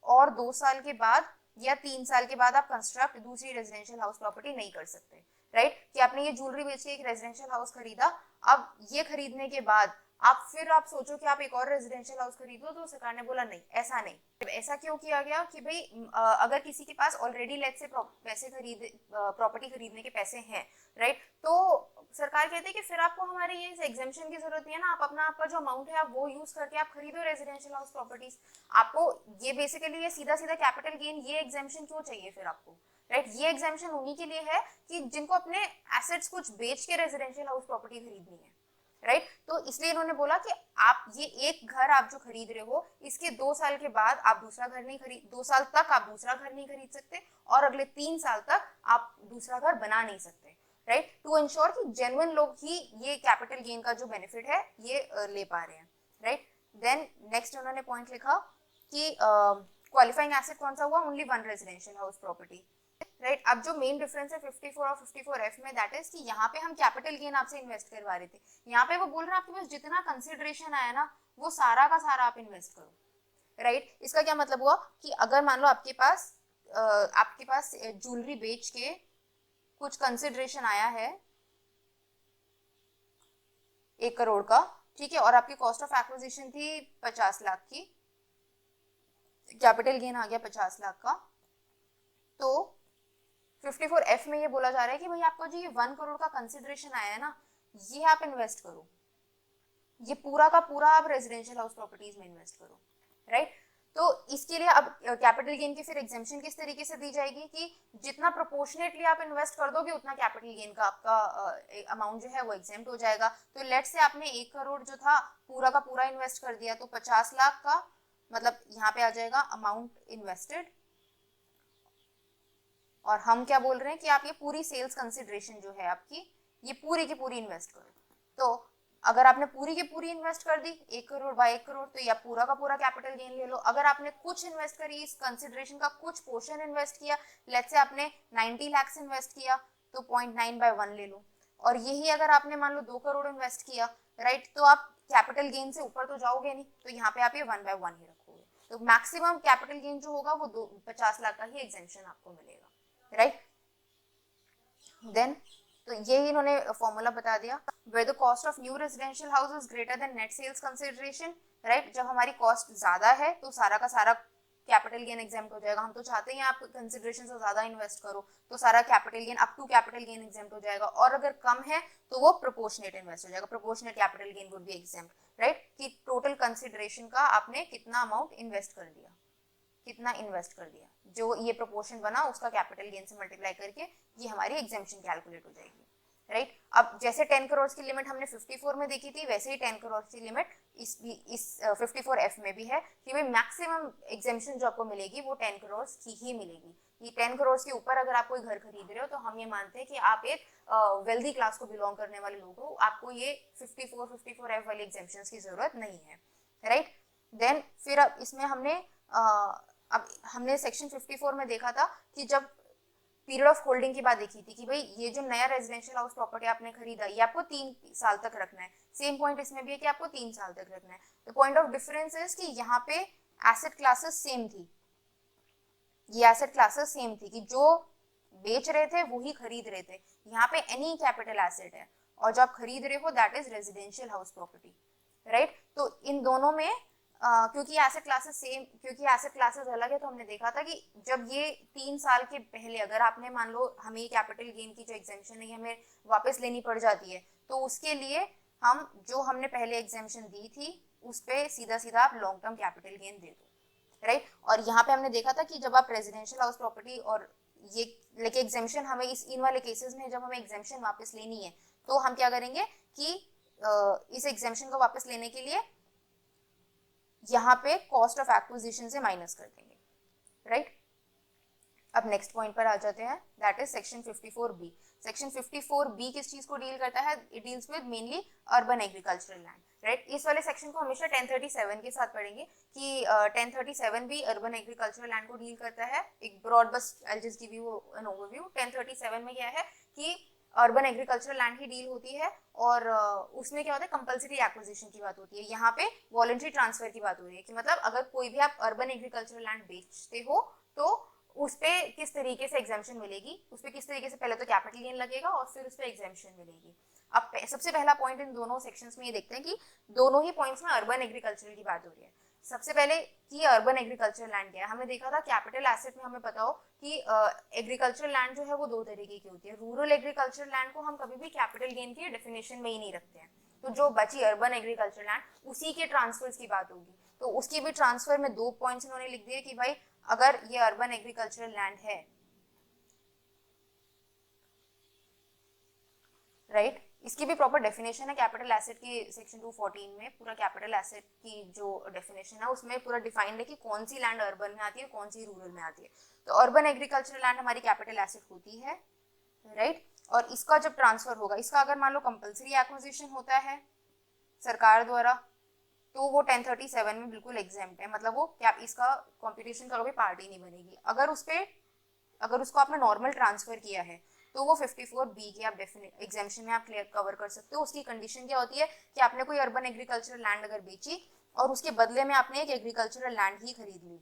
और 2 साल के बाद या 3 साल के बाद आप कंस्ट्रक्ट दूसरी रेजिडेंशियल हाउस प्रॉपर्टी नहीं कर सकते, राइट। कि आपने ये ज्वेलरी बेच के एक रेजिडेंशियल हाउस खरीदा, अब ये खरीदने के बाद आप सोचो कि आप एक और रेजिडेंशियल हाउस खरीद लो, तो सरकार ने बोला नहीं, ऐसा नहीं। ऐसा क्यों किया गया कि भाई अगर किसी के पास ऑलरेडी लेट से प्रॉपर्टी खरीदने के पैसे हैं, राइट, तो सरकार कहती है कि फिर आपको हमारे ये एग्जेम्पशन की जरूरत नहीं है ना, आप आपका जो अमाउंट है आप वो यूज करके आप खरीदो रेजिडेंशियल हाउस प्रॉपर्टीज। आपको ये बेसिकली ये सीधा सीधा कैपिटल गेन ये एग्जेम्पशन क्यों चाहिए फिर आपको, राइट। ये एग्जेम्पशन उन्हीं के लिए है कि जिनको अपने एसेट्स कुछ बेच के रेजिडेंशियल हाउस प्रॉपर्टी खरीदनी है, राइट। तो इसलिए इन्होंने बोला कि आप ये एक घर आप जो खरीद रहे हो, इसके 2 साल के बाद आप दूसरा घर नहीं खरीद 2 साल तक आप दूसरा घर नहीं खरीद सकते, और अगले 3 साल तक आप दूसरा घर बना नहीं सकते, राइट। टू इंश्योर कि जेन्युइन लोग ही ये कैपिटल गेन का जो बेनिफिट है ये ले पा रहे हैं, राइट। देन नेक्स्ट उन्होंने पॉइंट लिखा कि क्वालिफाइंग एसेट कौन सा हुआ, only one residential house property, right. अब जो मेन डिफरेंस है 54 और 54F में, दैट इज कि यहाँ पे हम कैपिटल गेन आपसे इन्वेस्ट करवा रहे थे, यहाँ पे वो बोल रहे हैं आपके पास जितना कंसिडरेशन आया ना वो सारा का सारा आप इन्वेस्ट करो, राइट। इसका क्या मतलब हुआ कि अगर मान लो आपके पास ज्वेलरी बेच के कुछ कंसिडरेशन आया है 1 करोड़ का, ठीक है, और आपकी कॉस्ट ऑफ एक्विजिशन थी 50 लाख की, कैपिटल गेन आ गया 50 लाख का, तो 54F में ये बोला जा रहा है कि भाई आपको जो ये 1 करोड़ का कंसिडरेशन आया है ना, ये आप इन्वेस्ट करो, ये पूरा का पूरा आप रेजिडेंशियल हाउस प्रॉपर्टीज में इन्वेस्ट करो, राइट। तो इसके लिए अब कैपिटल गेन की फिर एग्जेम्पशन किस तरीके से दी जाएगी कि जितना प्रोपोर्शनेटली आप इन्वेस्ट कर दोगे उतना कैपिटल गेन का आपका अमाउंट जो है वो एग्जेम्प्ट हो जाएगा। तो लेट से आपने 1 करोड़ जो था पूरा का पूरा इन्वेस्ट कर दिया, तो 50 लाख का मतलब यहाँ पे आ जाएगा अमाउंट इन्वेस्टेड, और हम क्या बोल रहे हैं कि आप ये पूरी सेल्स कंसिडरेशन जो है आपकी ये पूरी की पूरी इन्वेस्ट करो। तो अगर आपने पूरी की पूरी इन्वेस्ट कर दी 1 करोड़ बाय 1 करोड़, तो या पूरा का पूरा कैपिटल गेन ले लो। अगर आपने कुछ इन्वेस्ट करी, इस कंसिडरेशन का कुछ पोर्शन इन्वेस्ट किया, लेट्स से आपने 90 लाख इन्वेस्ट किया, तो 0.9/1 ले लो। और यही अगर आपने मान लो 2 करोड़ इन्वेस्ट किया, राइट, तो आप कैपिटल गेन से ऊपर तो जाओगे नहीं, तो यहाँ पे आप ये 1/1 ही रखोगे। तो मैक्सिमम कैपिटल गेन जो होगा वो 50 लाख का ही एग्जेम्पशन आपको मिलेगा, राइट। देन तो ये इन्होंने फॉर्मूला बता दिया, where the cost of new residential house is greater than net sales consideration, right. जब हमारी कॉस्ट ज्यादा है तो सारा का सारा कैपिटल गेन एग्जेम्प्ट हो जाएगा। हम तो चाहते हैं आप कंसिडरेशन से ज्यादा इन्वेस्ट करो, तो सारा capital gain up to capital gain exempt हो जाएगा। और अगर कम है तो वो प्रोपोर्शनेट इन्वेस्ट हो जाएगा, proportionate capital gain would be exempt, right. कि टोटल कंसिडरेशन का आपने कितना अमाउंट इन्वेस्ट कर दिया, कितना इन्वेस्ट कर दिया, जो ये प्रोपोर्शन बना उसका कैपिटल गेन से मल्टीप्लाई करके ये हमारी एग्जेम्पशन कैलकुलेट हो जाएगी, राइट। अब जैसे 10 करोड़ की लिमिट हमने 54 में देखी थी, वैसे ही 10 करोड़ की लिमिट इस 54F में भी है कि भाई मैक्सिमम एग्जेम्पशन जो आपको मिलेगी वो 10 करोड़ की ही मिलेगी। ये 10 करोड़ के ऊपर अगर आप कोई घर खरीद रहे हो तो हम ये मानते हैं कि आप एक वेल्दी क्लास को बिलोंग करने वाले लोग हो, आपको ये 54F वाली एग्जेम्पशन की जरूरत नहीं है, राइट। देन फिर अब इसमें अब हमने सेक्शन 54 में देखा था कि जब पीरियड ऑफ होल्डिंग की बात देखी थी कि भाई ये जो नया रेजिडेंशियल हाउस प्रॉपर्टी आपने खरीदा ये आपको 3 साल तक रखना है। सेम पॉइंट इसमें भी है कि आपको 3 साल तक रखना है। The point of difference is कि यहाँ पे एसेट क्लासेस सेम थी, ये एसेट क्लासेस सेम थी कि जो बेच रहे थे वो ही खरीद रहे थे। यहाँ पे एनी कैपिटल एसेट है और जो आप खरीद रहे हो that is residential house property, right. तो इन दोनों में क्योंकि एसेट क्लासेस अलग है, तो हमने देखा था कि जब ये 3 साल के पहले अगर आपने मान लो हमें कैपिटल गेन की जो एग्जेम्पशन है हमें वापस लेनी पड़ जाती है, तो उसके लिए हम जो हमने पहले एग्जेम्पशन दी थी उस पर सीधा सीधा आप लॉन्ग टर्म कैपिटल गेन दे दो, राइट। और यहाँ पे हमने देखा था कि जब आप रेजिडेंशियल हाउस प्रॉपर्टी और ये लेके एग्जेम्पशन हमें इन वाले केसेस में जब हमें एग्जेम्पशन वापस लेनी है तो हम क्या करेंगे कि इस एग्जेम्पशन को वापस लेने के लिए यहाँ पे कॉस्ट ऑफ एक्विजिशन से माइनस कर देंगे, राइट। अब नेक्स्ट पॉइंट पर आ जाते हैं, that is section 54B। Section 54B किस चीज को डील करता है? It deals with mainly urban agricultural land, right. इस वाले सेक्शन को हमेशा 1037 के साथ पढ़ेंगे कि 1037 भी अर्बन एग्रीकल्चरल लैंड को डील करता है। एक ब्रॉड बस I just give you an overview. 1037 में क्या है कि अर्बन एग्रीकल्चरल लैंड ही डील होती है और उसमें क्या होता है कंपलसरी एक्विजिशन की बात होती है। यहाँ पे वॉलंटरी ट्रांसफर की बात हो रही है कि मतलब अगर कोई भी आप अर्बन एग्रीकल्चरल लैंड बेचते हो तो उस पे किस तरीके से एग्जाम्शन मिलेगी, उस पे किस तरीके से पहले तो कैपिटल गेन लगेगा और फिर उस पे एग्जाम्शन मिलेगी। अब सबसे पहला पॉइंट इन दोनों सेक्शंस में ये देखते हैं कि दोनों ही पॉइंट्स में अर्बन एग्रीकल्चर की बात हो रही है। सबसे पहले कि अर्बन एग्रीकल्चर लैंड क्या है, हमने देखा था कैपिटल एसेट में हमें पता हो कि एग्रीकल्चर लैंड जो है वो दो तरीके की होती है। रूरल एग्रीकल्चर लैंड को हम कभी भी कैपिटल गेन की डेफिनेशन में ही नहीं रखते हैं, तो जो बची अर्बन एग्रीकल्चर लैंड उसी के ट्रांसफर्स की बात होगी। तो उसकी भी ट्रांसफर में 2 पॉइंट्स इन्होंने लिख दिए कि भाई अगर ये अर्बन एग्रीकल्चरल लैंड है, राइट, इसकी भी प्रॉपर डेफिनेशन है कैपिटल एसेट की सेक्शन 214 में। पूरा कैपिटल एसेट की जो डेफिनेशन है उसमें पूरा डिफाइंड है कि कौन सी लैंड अर्बन में आती है, कौन सी रूरल में आती है। तो अर्बन एग्रीकल्चरल लैंड हमारी कैपिटल एसेट होती है, राइट। और इसका जब ट्रांसफर होगा, इसका अगर मान लो कंपल्सरी एक्विजिशन होता है सरकार द्वारा, तो वो 1037 में बिल्कुल एग्जेम्प्ट है, मतलब वो क्या इसका कंपटीशन का कोई पार्टी नहीं बनेगी। अगर उसको आपने नॉर्मल ट्रांसफर किया है तो वो 54B की आप डेफिनेट एग्जाम्शन में आप क्लियर कवर कर सकते हो। उसकी कंडीशन क्या होती है कि आपने कोई अर्बन एग्रीकल्चरल लैंड अगर बेची और उसके बदले में आपने एक एग्रीकल्चरल लैंड ही खरीद ली,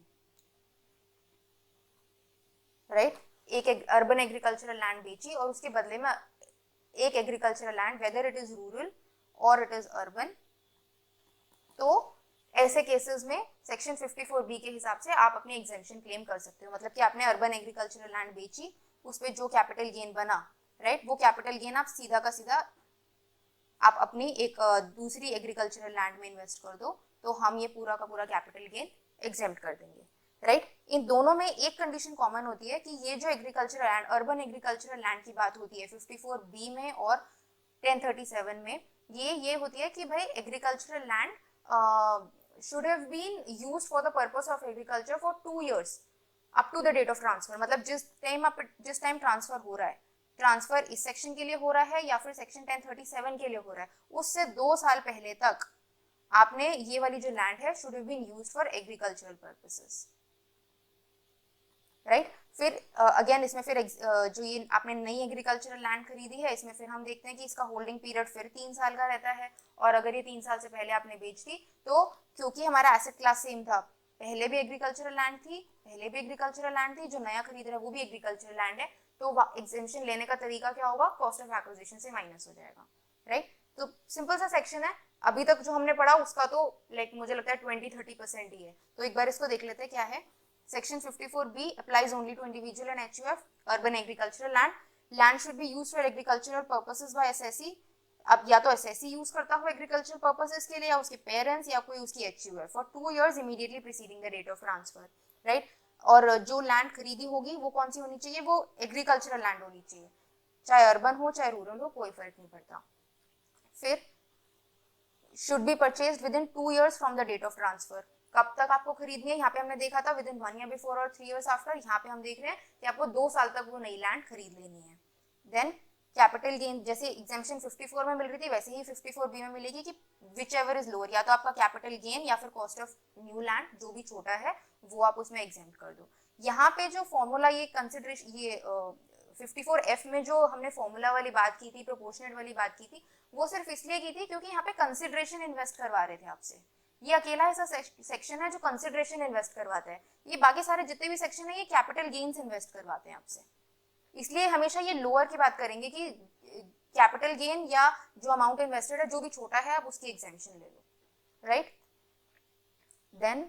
राइट, एक अर्बन एग्रीकल्चरल लैंड बेची और उसके बदले में एक agricultural land, whether it is rural और इट इज अर्बन, तो ऐसे केसेस में सेक्शन 54B के हिसाब से आप अपनी एग्जेम्पशन क्लेम कर सकते हो। मतलब कि आपने अर्बन एग्रीकल्चरल लैंड बेची, उस पर जो कैपिटल गेन बना, राइट, वो कैपिटल गेन आप सीधा का सीधा आप अपनी एक दूसरी एग्रीकल्चरल लैंड में इन्वेस्ट कर दो, तो हम ये पूरा का पूरा कैपिटल गेन एग्जेम्प्ट कर देंगे, राइट। इन दोनों में एक कंडीशन कॉमन होती है कि ये जो agricultural land, urban agricultural land की बात होती है 54B में और 1037 में, ये होती है कि भाई agricultural land should have been used for the purpose of agriculture for 2 years up to the date of transfer। मतलब जिस टाइम ट्रांसफर हो रहा है, ट्रांसफर इस सेक्शन के लिए हो रहा है या फिर सेक्शन 1037 के लिए हो रहा है, उससे 2 साल पहले तक आपने ये वाली जो लैंड है should have been used for agricultural purposes, right. फिर अगेन इसमें फिर जो ये आपने नई एग्रीकल्चरल लैंड खरीदी है, इसमें फिर हम देखते हैं कि इसका होल्डिंग पीरियड फिर 3 साल का रहता है। और अगर ये 3 साल से पहले आपने बेच दी, तो क्योंकि हमारा एसेट क्लास सेम था, पहले भी एग्रीकल्चरल लैंड थी, जो नया खरीद रहा है वो भी एग्रीकल्चरल लैंड है, तो एग्जेम्पशन लेने का तरीका क्या होगा, कॉस्ट ऑफ एक्विजिशन से माइनस हो जाएगा, राइट। तो सिंपल सा सेक्शन है। अभी तक जो हमने पढ़ा उसका तो लाइक मुझे लगता है 20-30% ही है। तो एक बार इसको देख लेते हैं क्या है। Section 54B applies only to individual and HUF urban agricultural land. Land should be used for agricultural purposes by SSE। अब या तो SSE यूज करता हो एग्रीकल्चर पर्पसेस के लिए, या उसके पेरेंट्स, या कोई उसकी HUF for 2 years immediately preceding the date of transfer, right. और जो लैंड खरीदी होगी वो कौन सी होनी चाहिए, वो एग्रीकल्चरल लैंड होनी चाहिए, चाहे अर्बन हो चाहे रूरल हो, कोई फर्क नहीं पड़ता। फिर should be purchased within 2 years from the date of transfer। कब तक आपको खरीदनी है, यहाँ पे हमने देखा था विद इन 1 year बिफोर और 3 years आफ्टर। यहाँ पे हम देख रहे हैं कि आपको 2 साल तक वो नई लैंड खरीद लेनी है। देन कैपिटल गेन जैसे एग्जेम्पशन 54 में मिल रही थी, वैसे ही 54B में मिलेगी कि विच एवर इज लोअर, या तो आपका कैपिटल गेन या फिर कॉस्ट ऑफ न्यू लैंड जो भी छोटा है वो आप उसमें एग्जेम्प्ट कर दो। यहाँ पे जो फॉर्मूला ये कंसिडरेशन, ये 54F में जो हमने फॉर्मूला वाली बात की थी, प्रोपोर्शनेट वाली बात की थी, वो सिर्फ इसलिए की थी क्योंकि यहाँ पे कंसिडरेशन इन्वेस्ट करवा रहे थे आपसे। ये अकेला ऐसा सेक्शन है जो कंसिडरेशन इन्वेस्ट करवाता है। ये बाकी सारे जितने भी सेक्शन है ये कैपिटल गेन्स इन्वेस्ट करवाते हैं आपसे। इसलिए हमेशा ये लोअर की बात करेंगे कि कैपिटल गेन या जो अमाउंट इन्वेस्टेड है जो भी छोटा है आप उसकी एग्जेम्पशन ले लो, राइट। देन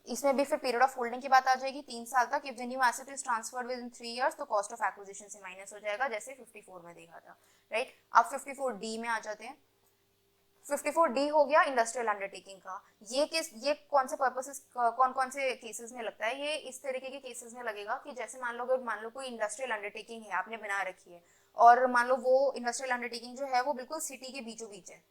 इसमें भी फिर पीरियड ऑफ होल्डिंग की बात आ जाएगी 3 साल तक। If the new asset is transferred with in 3 years तो कॉस्ट ऑफ एक्विजिशन से माइनस हो जाएगा, जैसे 54 में देखा था, राइट। अब 54D में आ जाते हैं। 54D हो गया इंडस्ट्रियल अंडरटेकिंग का। ये कौन से पर्पसेस, कौन से केसेस में लगता है, ये इस तरीके के केसेस में लगेगा कि जैसे मान लो कोई इंडस्ट्रियल अंडरटेकिंग है आपने बना रखी है, और मान लो वो इंडस्ट्रियल अंडरटेकिंग जो है वो बिल्कुल सिटी के बीचों बीच है,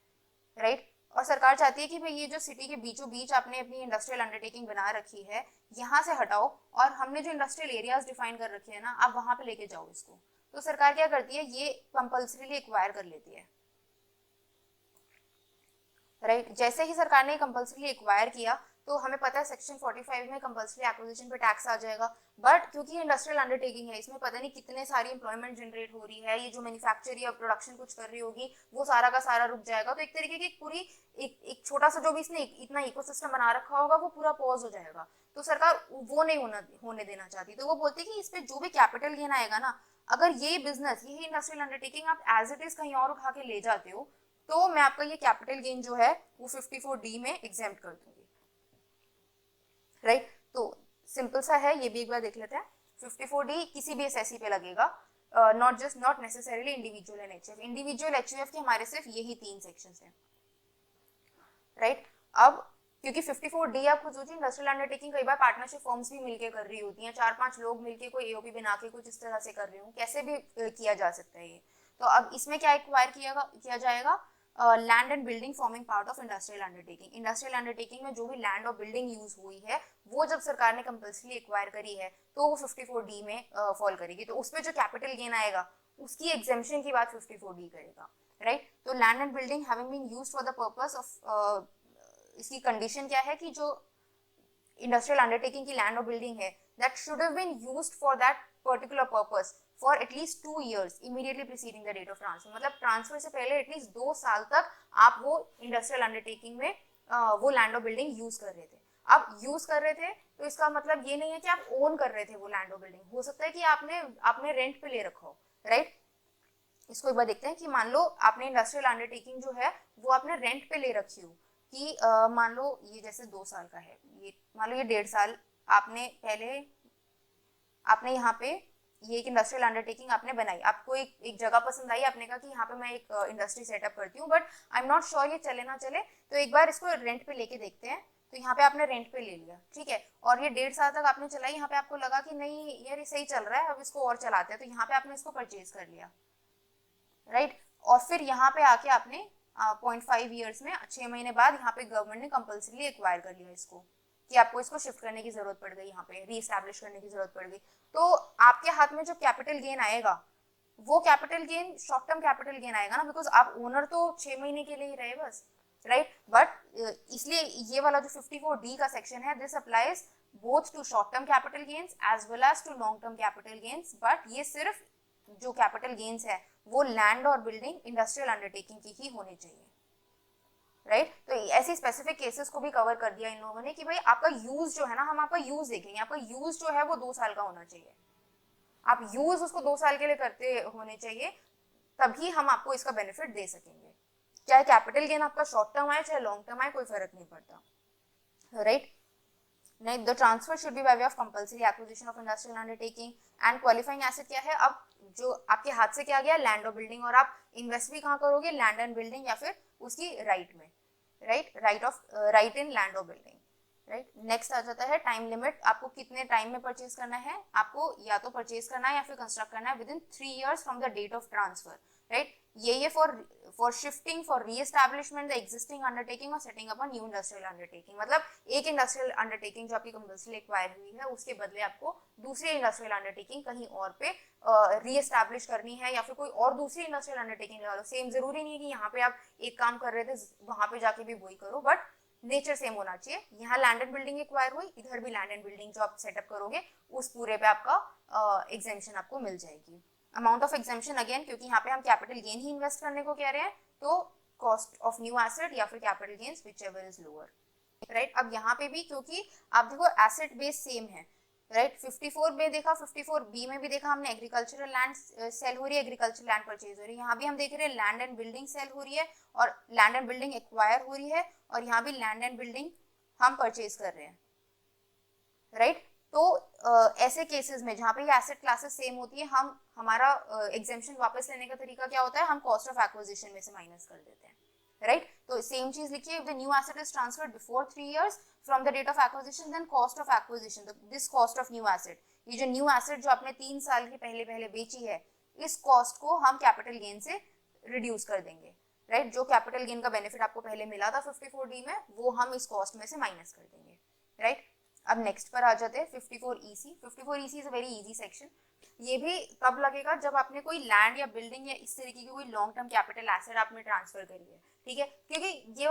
राइट। और सरकार चाहती है कि भाई ये जो सिटी के बीचों बीच आपने अपनी इंडस्ट्रियल अंडरटेकिंग बना रखी है, यहाँ से हटाओ और हमने जो इंडस्ट्रियल एरियाज डिफाइन कर रखे हैं ना, आप वहां पे लेके जाओ इसको। तो सरकार क्या करती है, ये कंपल्सरीली एक्वायर कर लेती है, राइट। जैसे ही सरकार ने कंपल्सरी एक्वायर किया तो हमें पता है सेक्शन 45 में कंपल्सरी एक्विजिशन पे टैक्स आ जाएगा, बट क्योंकि इंडस्ट्रियल अंडरटेकिंग है, इसमें पता नहीं कितने सारी एम्प्लॉयमेंट जनरेट हो रही है, ये जो मैन्युफैक्चर या प्रोडक्शन कुछ कर रही होगी वो सारा का सारा रुक जाएगा। तो एक तरीके की पूरी एक छोटा सा जो भी इसने इतना इकोसिस्टम बना रखा होगा वो पूरा पॉज हो जाएगा। तो सरकार वो नहीं होने देना चाहती, तो वो बोलती है कि इस पे जो भी कैपिटल गेन आएगा ना, अगर ये बिजनेस, यही इंडस्ट्रियल अंडरटेकिंग आप एज इट इज कहीं और उठा के ले जाते हो, तो मैं आपका ये कैपिटल गेन जो है वो 54D में एग्जेम्प्ट कर दूंगी, राइट। तो सिंपल सा है, ये भी एक बार देख लेते हैं। 54D किसी भी एसएससी पे लगेगा, not necessarily individual and HUF. Individual HUF के हमारे सिर्फ यही 3 सेक्शंस हैं, राइट। अब क्योंकि 54D आप खुद सोचिए, इंडस्ट्रियल अंडरटेकिंग कई बार पार्टनरशिप फॉर्म्स भी मिलके कर रही होती हैं, 4-5 लोग मिलके कोई एओपी बना के कुछ इस तरह से कर रहे हो, कैसे भी किया जा सकता है ये। तो अब इसमें क्या एक्वायर किया जाएगा, land and building forming part of industrial undertaking. Industrial undertaking में जो भी लैंड और बिल्डिंग यूज हुई है वो जब सरकार ने कंपल्सरी एक्वायर करी है तो वो 54D में फॉल करेगी। तो उसमें जो कैपिटल गेन आएगा उसकी एग्जेम्पशन की बात 54D करेगा, राइट। तो land and building having been used for the purpose of, इसकी कंडीशन क्या है कि जो इंडस्ट्रियल अंडरटेकिंग की लैंड और बिल्डिंग है that should have been used for that particular purpose for at least 2 years immediately preceding the date of transfer. मतलब ट्रांसफर से पहले एटलीस्ट 2 साल तक आप वो इंडस्ट्रियल अंडरटेकिंग में वो लैंड और बिल्डिंग यूज कर रहे थे। आप यूज कर रहे थे तो इसका मतलब ये नहीं है कि आप ओन कर रहे थे वो लैंड और बिल्डिंग, हो सकता है कि आपने रेंट पे ले रखा हो, राइट। इसको एक बार देखते हैं कि मान लो आपने इंडस्ट्रियल अंडरटेकिंग जो है वो आपने रेंट पे ले रखी हो, कि मान लो ये जैसे 2 साल का है, ये मान लो ये 1.5 साल आपने यहाँ पे ये एक इंडस्ट्रियल अंडरटेकिंग आपने बनाई, आपको एक जगह पसंद आई, आपने कहा कि यहाँ पे मैं एक इंडस्ट्री सेटअप करती हूँ, but I am not sure ये चले ना चले, तो एक बार इसको रेंट पे लेके देखते हैं। तो यहाँ पे आपने रेंट पे ले लिया, ठीक है, और ये 1.5 साल तक आपने चलाई, यहाँ पे आपको लगा कि नहीं यार ये सही चल रहा है, अब इसको और चलाते हैं, तो यहाँ पे आपने इसको परचेज कर लिया, राइट। और फिर यहाँ पे आके आपने 0.5 years में 6 महीने बाद यहाँ पे गवर्नमेंट ने कंपल्सरी एक्वायर कर लिया इसको, कि आपको इसको शिफ्ट करने की जरूरत पड़ गई, यहाँ पे रीएस्टैब्लिश करने की जरूरत पड़ गई। तो आपके हाथ में जो कैपिटल गेन आएगा वो capital gain short term capital gain आएगा ना, बिकॉज आप ओनर तो 6 महीने के लिए ही रहे बस, राइट। बट इसलिए ये वाला जो 54D का सेक्शन है, this applies both to short term capital gains as well as to long term capital gains, but ये सिर्फ जो कैपिटल गेन्स है वो लैंड और बिल्डिंग इंडस्ट्रियल अंडरटेकिंग की ही होनी चाहिए, राइट। तो ऐसी स्पेसिफिक केसेस को भी कवर कर दिया इन लोगों ने कि भाई आपका यूज जो है ना, हम आपका यूज देखेंगे, आपका यूज जो है वो 2 साल का होना चाहिए, आप यूज उसको 2 साल के लिए करते होने चाहिए, तभी हम आपको इसका बेनिफिट दे सकेंगे। चाहे कैपिटल गेन आपका शॉर्ट टर्म आए चाहे लॉन्ग टर्म आए, कोई फर्क नहीं पड़ता, राइट। नहीं, the transfer should be by way of compulsory acquisition of industrial undertaking and qualifying asset क्या है, अब जो आपके हाथ से क्या गया, लैंड और बिल्डिंग, और आप इन्वेस्ट भी कहाँ करोगे, लैंड एंड बिल्डिंग या फिर उसकी राइट में, राइट इन लैंड और बिल्डिंग, राइट। नेक्स्ट आ जाता है टाइम लिमिट, आपको कितने टाइम में परचेज करना है, आपको या तो परचेज करना है या फिर कंस्ट्रक्ट करना है within 3 years from the date of transfer, right. ये for shifting, for reestablishment the existing undertaking और setting up a new industrial undertaking. मतलब एक इंडस्ट्रियल अंडरटेकिंग जो आपकी कंपल्सरी एक्वायर हुई है उसके बदले आपको दूसरी इंडस्ट्रियल अंडरटेकिंग कहीं और पे रीएस्टैब्लिश करनी है, या फिर कोई और दूसरी इंडस्ट्रियल अंडरटेकिंग लगा लो। सेम जरूरी नहीं है कि यहाँ पे आप एक काम कर रहे थे वहां पे जाके भी वही करो, बट नेचर सेम होना चाहिए। यहाँ लैंड एंड बिल्डिंग एक्वायर हुई, इधर भी लैंड एंड बिल्डिंग जो आप सेटअप करोगे उस पूरे पे आपका एग्जेम्पशन आपको मिल जाएगी। अमाउंट ऑफ एग्जेम्पशन अगेन, क्योंकि यहाँ पे हम कैपिटल गेन ही इन्वेस्ट करने को कह रहे हैं, तो कॉस्ट ऑफ न्यू एसेट या फिर capital gains whichever is lower, right. अब यहाँ पे भी क्योंकि आप देखो एसेट बेस सेम है, राइट। 54 में देखा, 54B में भी देखा हमने, एग्रीकल्चरल लैंड सेल हो रही है, एग्रीकल्चरल लैंड परचेज हो रही है। यहाँ भी हम देख रहे हैं लैंड एंड बिल्डिंग सेल हो रही है और लैंड एंड बिल्डिंग एक्वायर हो रही है, और यहाँ भी लैंड एंड बिल्डिंग हम परचेज कर रहे हैं, राइट। तो ऐसे केसेस में जहाँ पे ये एसेट क्लासेस सेम होती है, हमारा एग्जेम्पशन वापस लेने का तरीका क्या होता है, हम कॉस्ट ऑफ एक्विजिशन में से माइनस कर देते हैं, राइट। तो सेम चीज लिखिए, if the new asset is transferred before 3 years from the date of acquisition then cost of acquisition, this cost of new asset, ये जो न्यू एसेट जो आपने 3 साल के पहले बेची है, इस कॉस्ट को हम कैपिटल गेन से रिड्यूस कर देंगे, राइट। जो कैपिटल गेन का बेनिफिट आपको पहले मिला था 54D में, वो हम इस कॉस्ट में से माइनस कर देंगे, राइट। अब नेक्स्ट पर आ जाते हैं 54EC। 54EC is a very easy section. ये भी तब लगेगा जब आपने कोई लैंड या बिल्डिंग या इस तरीके की कोई लॉन्ग टर्म कैपिटल एसेट आपने ट्रांसफर करी है, ठीक है, क्योंकि ये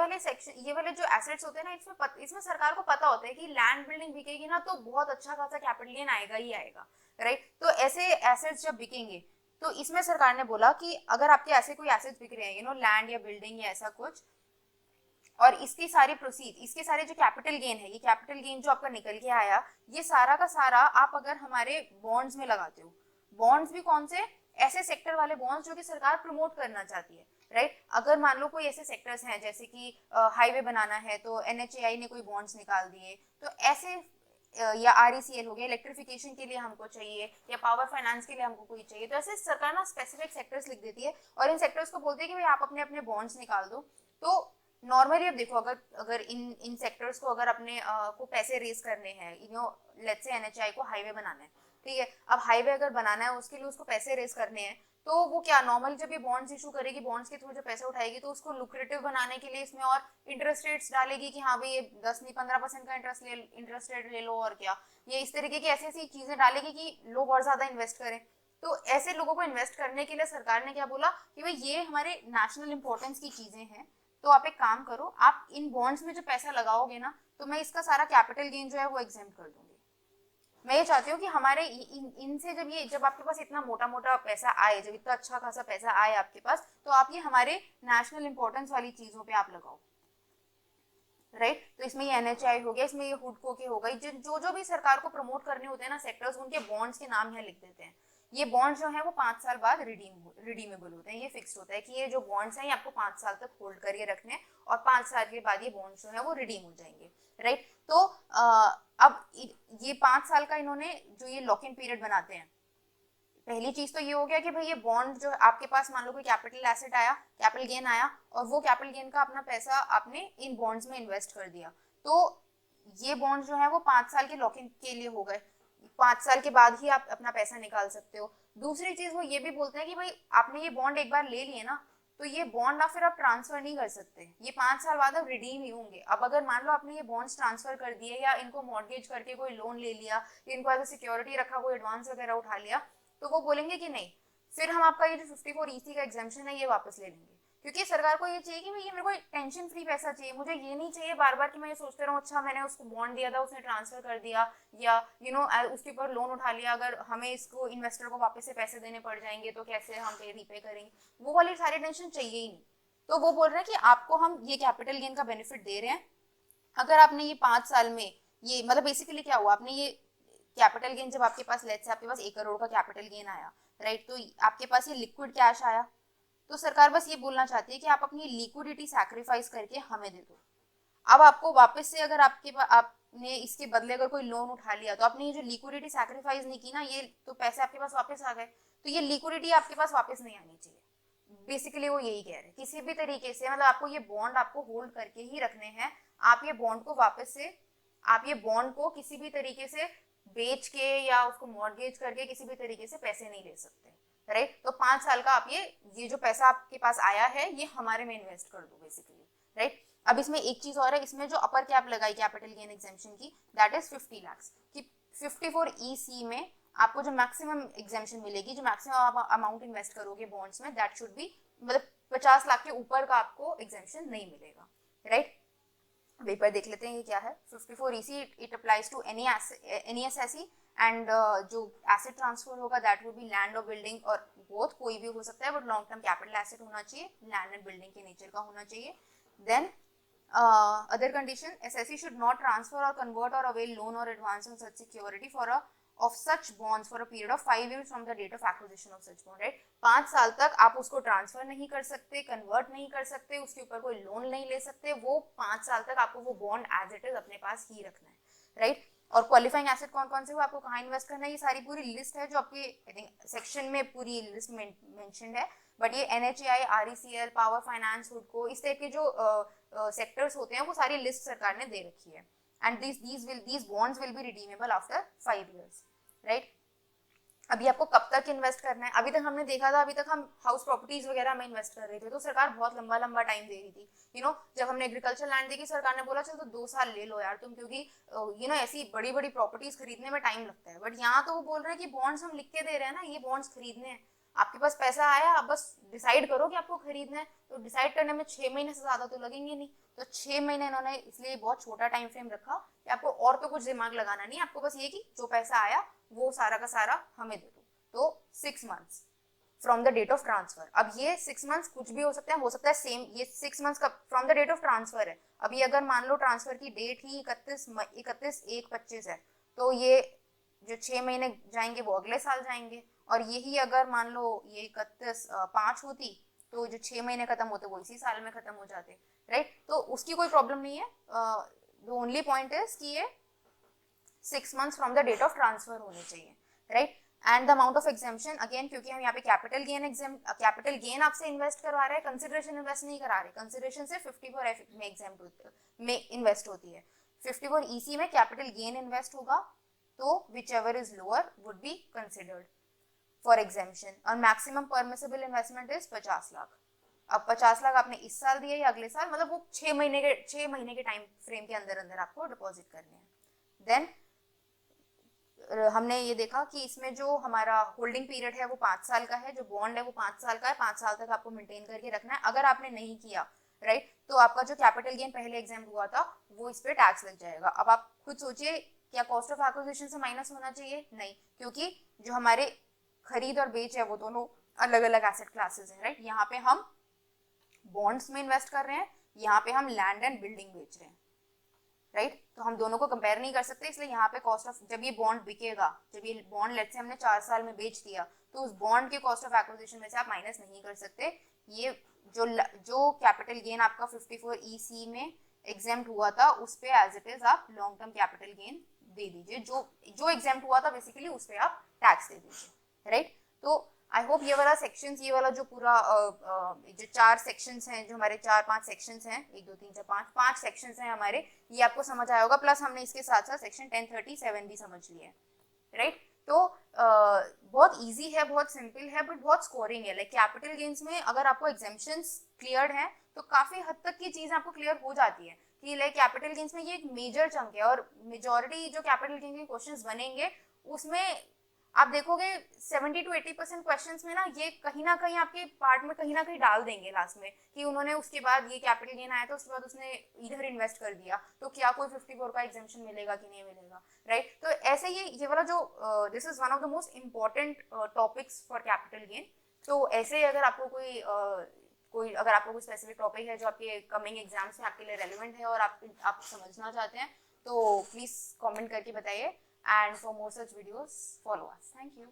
वाले जो एसेट्स होते हैं ना, इसमें सरकार को पता होता है कि लैंड बिल्डिंग बिकेगी ना तो बहुत अच्छा खासा कैपिटल गेन आएगा ही आएगा, राइट। तो ऐसे एसेट्स जब बिकेंगे तो इसमें सरकार ने बोला कि अगर आपके ऐसे कोई एसेट्स बिक रहे हैं, लैंड या बिल्डिंग या ऐसा कुछ, और इसकी सारी प्रोसीड, इसके सारे जो कैपिटल गेन है, ये कैपिटल गेन जो आपका निकल के आया, ये सारा का सारा आप अगर हमारे बॉन्ड्स में लगाते हो, बॉन्ड्स भी कौन से, ऐसे सेक्टर वाले बॉन्ड्स जो कि सरकार प्रमोट करना चाहती है, राइट। अगर मान लो कोई ऐसे सेक्टर्स हैं जैसे कि हाईवे बनाना है तो एनएचएआई ने कोई बॉन्ड्स निकाल दिए, तो ऐसे या आरईसीएल हो गया, इलेक्ट्रिफिकेशन के लिए हमको चाहिए, या पावर फाइनेंस के लिए हमको कोई चाहिए, तो ऐसे सरकार ना स्पेसिफिक सेक्टर्स लिख देती है और इन सेक्टर्स को बोलती है कि भाई आप अपने अपने बॉन्ड्स निकाल दो। तो नॉर्मली अब देखो, अगर इन सेक्टर्स को अगर अपने को पैसे रेज करने हैं, लेट्स से एनएचआई को हाईवे बनाना है, ठीक है, अब हाईवे अगर बनाना है उसके लिए उसको पैसे रेज करने हैं, तो वो क्या नॉर्मल जब ये बॉन्ड्स इशू करेगी, बॉन्ड्स के थ्रू जो पैसा उठाएगी, तो उसको लुक्रेटिव बनाने के लिए इसमें और इंटरेस्ट रेट्स डालेगी कि हाँ भाई ये 10 नहीं 15% का इंटरेस्ट रेट ले लो, और क्या ये इस तरीके की ऐसी ऐसी चीजें डालेगी कि लोग और ज्यादा इन्वेस्ट करें। तो ऐसे लोगों को इन्वेस्ट करने के लिए सरकार ने क्या बोला कि भाई ये हमारे नेशनल इंपॉर्टेंस की चीजें हैं, तो आप एक काम करो, आप इन बॉन्ड्स में जो पैसा लगाओगे ना, तो मैं इसका सारा कैपिटल गेन जो है वो एग्जेम्प्ट कर दूंगी। मैं ये चाहती हूँ कि हमारे इनसे जब आपके पास इतना मोटा मोटा पैसा आए, जब इतना अच्छा खासा पैसा आए आपके पास, तो आप ये हमारे नेशनल इंपॉर्टेंस वाली चीजों पे आप लगाओ, राइट। तो इसमें ये एनएचआई हो गया, इसमें ये हुडको के हो गई, जो जो भी सरकार को प्रमोट करने होते हैं ना सेक्टर्स, उनके बॉन्ड्स के नाम यहाँ लिख देते हैं। ये बॉन्ड्स जो है वो 5 साल बाद रिडीमेबल होते हैं, ये फिक्स होता है कि ये जो बॉन्ड्स हैं ये आपको 5 साल तक होल्ड करके रखने हैं, और 5 साल के बाद ये बॉन्ड्स जो है वो रिडीम हो जाएंगे, राइट। तो अब ये 5 साल का इन्होंने जो ये लॉक इन पीरियड बनाते हैं, पहली चीज तो ये हो गया कि भाई ये बॉन्ड जो आपके पास, मान लो कोई कैपिटल एसेट आया, कैपिटल गेन आया, और वो कैपिटल गेन का अपना पैसा आपने इन बॉन्ड्स में इन्वेस्ट कर दिया, तो ये बॉन्ड जो है वो 5 साल के लॉक इन के लिए हो गए, 5 साल के बाद ही आप अपना पैसा निकाल सकते हो। दूसरी चीज वो ये भी बोलते हैं कि भाई आपने ये बॉन्ड एक बार ले लिए ना, तो ये बॉन्ड ना फिर आप ट्रांसफर नहीं कर सकते, ये 5 साल बाद अब रिडीम ही होंगे। अब अगर मान लो आपने ये बॉन्ड्स ट्रांसफर कर दिए, या इनको मॉर्गेज करके कोई लोन ले लिया, इनको एज सिक्योरिटी रखा, कोई एडवांस वगैरह उठा लिया, तो वो बोलेंगे कि नहीं, फिर हम आपका ये जो 54EC का एग्जाम्पशन है ये वापस ले लेंगे, क्योंकि सरकार को ये चाहिए कि भाई ये मेरे को टेंशन फ्री पैसा चाहिए, मुझे ये नहीं चाहिए बार बार कि मैं ये सोचते रहूँ अच्छा मैंने उसको बॉन्ड दिया था उसने ट्रांसफर कर दिया, या उसके ऊपर लोन उठा लिया, अगर हमें इसको इन्वेस्टर को वापस से पैसे देने पड़ जाएंगे तो कैसे हम रीपे करेंगे, वो वाली सारी टेंशन चाहिए ही नहीं। तो वो बोल रहे हैं कि आपको हम ये कैपिटल गेन का बेनिफिट दे रहे हैं, अगर आपने ये 5 साल में, ये मतलब बेसिकली क्या हुआ, आपने ये कैपिटल गेन जब आपके पास, लेट्स से आपके पास 1 करोड़ का कैपिटल गेन आया, राइट, तो आपके पास ये लिक्विड कैश आया, तो सरकार बस ये बोलना चाहती है कि आप अपनी लिक्विडिटी सैक्रिफाइस करके हमें दे दो। अब आपको वापस से अगर आपने इसके बदले अगर कोई लोन उठा लिया, तो आपने ये जो लिक्विडिटी सैक्रिफाइस नहीं की ना, ये तो पैसे आपके पास वापस आ गए, तो ये लिक्विडिटी आपके पास वापस नहीं आनी चाहिए। बेसिकली वो यही कह रहे हैं, किसी भी तरीके से मतलब आपको ये बॉन्ड आपको होल्ड करके ही रखने हैं, आप ये बॉन्ड को वापस से, आप ये बॉन्ड को किसी भी तरीके से बेच के या उसको मॉर्गेज करके किसी भी तरीके से पैसे नहीं ले सकते, राइट। तो 5 साल का आप ये जो पैसा आपके पास आया है ये हमारे में इन्वेस्ट कर दो बेसिकली, राइट। अब इसमें एक चीज और है, इसमें जो अपर कैप लगाई कैपिटल गेन एग्जेम्पशन की, दैट इज 50 लाख कि 54EC में आपको जो मैक्सिमम एग्जेम्पशन मिलेगी, जो मैक्सिमम अमाउंट इन्वेस्ट करोगे बॉन्ड्स में, दैट शुड बी, मतलब 50 लाख के ऊपर का आपको एग्जेम्पशन नहीं मिलेगा, राइट। पेपर देख लेते हैं ये क्या है। 54EC it applies to any SSE, and जो एसेट ट्रांसफर होगा दैट विल बी लैंड और बिल्डिंग, और बोथ कोई भी हो सकता है, but long term capital asset होना चाहिए, लैंड एंड बिल्डिंग के नेचर का होना चाहिए। Then other condition, SSE should not transfer or convert or avail loan or advance on such security of such bonds for a period of 5 years from the date of acquisition of such bond, right। 5 साल तक आप उसको ट्रांसफर नहीं कर सकते, कन्वर्ट नहीं कर सकते, उसके ऊपर कोई लोन नहीं ले सकते, वो 5 साल तक आपको वो बॉन्ड एज इट इज अपने पास ही रखना है, राइट। और क्वालिफाइंग एसेट कौन कौन से हो, आपको कहाँ इन्वेस्ट करना है, ये सारी पूरी लिस्ट है जो आपके आई थिंक सेक्शन में पूरी लिस्ट मेंशन्ड है, बट ये एनएचएआई, आरईसीएल, पावर फाइनेंस, हुडको, इस टाइप के जो सेक्टर्स होते हैं वो सारी लिस्ट सरकार ने दे रखी है, and these bonds will be redeemable after 5 years, right। अभी आपको कब तक इन्वेस्ट करना है? अभी तक हमने देखा था, अभी तक हम हाउस प्रॉपर्टीज वगैरह में इन्वेस्ट कर रहे थे, तो सरकार बहुत लंबा लंबा टाइम दे रही थी। जब हमने एग्रीकल्चर लैंड देखी, सरकार ने बोला चलो तो 2 साल ले लो यार तुम, क्योंकि ऐसी बड़ी बड़ी प्रॉपर्टीज खरीदने में टाइम लगता है। बट यहाँ तो वो बोल रहे हैं कि बॉन्ड्स हम लिख के दे रहे हैं ना, ये बॉन्ड्स खरीदने हैं, आपके पास पैसा आया, आप बस डिसाइड करो कि आपको खरीदना है। तो डिसाइड करने में 6 महीने से ज्यादा तो लगेंगे नहीं, तो 6 महीने इन्होंने इसलिए बहुत छोटा टाइम फ्रेम रखा कि आपको और तो कुछ दिमाग लगाना नहीं, आपको बस ये कि जो पैसा आया वो सारा का सारा हमें दे दो। तो 6 months from the date of transfer. अब ये 6 मंथ्स कुछ भी हो सकता है सेम, ये 6 मंथ्स का from the date of transfer है। अभी अगर मान लो ट्रांसफर की डेट ही 31/1/25 है, तो ये जो 6 महीने जाएंगे वो अगले साल जाएंगे, और यही अगर मान लो ये 31/5 होती, तो जो 6 महीने खत्म होते वो इसी साल में खत्म हो जाते, राइट। तो उसकी कोई प्रॉब्लम नहीं है। द ओनली पॉइंट इज कि ये 6 months from the date of transfer होने चाहिए, right. And the amount of exemption, again क्योंकि हम यहाँ पे कैपिटल गेन आपसे इन्वेस्ट करवा रहे हैं, कंसिडरेशन इन्वेस्ट नहीं करा रहे। कंसिडरेशन से 54F में इन्वेस्ट होती है, 54EC में कैपिटल गेन इन्वेस्ट होगा, तो whichever is lower would be considered for exemption. और maximum permissible investment is 50 lakh. अब 50 लाख आपने इस साल दिए या अगले साल, मतलब वो 6 महीने के टाइम फ्रेम के अंदर अंदर आपको डिपॉजिट करने हैं। देन हमने ये देखा कि इसमें जो हमारा होल्डिंग पीरियड है वो 5 साल का है, जो बॉन्ड है वो 5 साल का है, 5 साल तक आपको मेंटेन करके रखना है। अगर आपने नहीं किया, राइट, तो आपका जो कैपिटल गेन पहले एग्जाम हुआ था वो इस पे टैक्स लग जाएगा। अब आप खुद सोचिए, क्या कॉस्ट ऑफ एक्विजिशन से माइनस होना चाहिए? नहीं, क्योंकि जो हमारे खरीद और बेच है वो दोनों अलग अलग एसेट क्लासेस हैं, राइट। यहाँ पे हम बॉन्ड्स में इन्वेस्ट कर रहे हैं, यहाँ पे हम लैंड एंड बिल्डिंग बेच रहे हैं, राइट। तो हम दोनों को कंपेयर नहीं कर सकते, इसलिए यहाँ पे कॉस्ट ऑफ, जब ये बॉन्ड बिकेगा, जब ये बॉन्ड लेट से हमने 4 साल में बेच दिया, तो उस बॉन्ड के कॉस्ट ऑफ एक्विजिशन में से आप माइनस नहीं कर सकते। ये जो कैपिटल गेन आपका 54EC में एग्जेम्प्ट हुआ था, उस पे एज इट इज आप लॉन्ग टर्म कैपिटल गेन दे दीजिए, जो एग्जेम्प्ट हुआ था बेसिकली उस पे आप टैक्स दे दीजिए, राइट। तो आई होप ये वाला सेक्शंस, ये वाला जो पूरा जो 4 सेक्शंस हैं, जो हमारे 4-5 सेक्शंस हैं, 1 2 3 4 5 सेक्शंस हैं हमारे, ये आपको समझ आया होगा। प्लस हमने इसके साथ साथ सेक्शन 1037 भी समझ लिया है, राइट। तो बहुत इजी है, बहुत सिंपल है, बट बहुत स्कोरिंग है। लाइक कैपिटल गेन्स में अगर आपको एग्जेम्पशंस क्लियर हैं तो काफी हद तक की चीज आपको क्लियर हो जाती है कि लाइक कैपिटल गेन्स में ये एक मेजर चंक है, और मेजॉरिटी जो कैपिटल गेन के क्वेश्चंस बनेंगे उसमें आप देखोगे 70 to 80% क्वेश्चंस में ना ये कहीं ना कहीं आपके पार्ट में कहीं ना कहीं डाल देंगे लास्ट में कि उन्होंने उसके बाद ये कैपिटल गेन आया तो उसके बाद उसने इधर इन्वेस्ट कर दिया, तो क्या कोई 54 का एग्जेम्पशन मिलेगा कि नहीं मिलेगा, राइट। तो ऐसे ये वाला जो this is one of the most important topics for capital gain. तो ऐसे अगर आपको कोई अगर आपको कोई स्पेसिफिक टॉपिक है जो आपके कमिंग एग्जाम्स में आपके लिए रेलिवेंट है और आप समझना चाहते हैं, तो प्लीज कमेंट करके बताइए। And for more such videos, follow us. Thank you.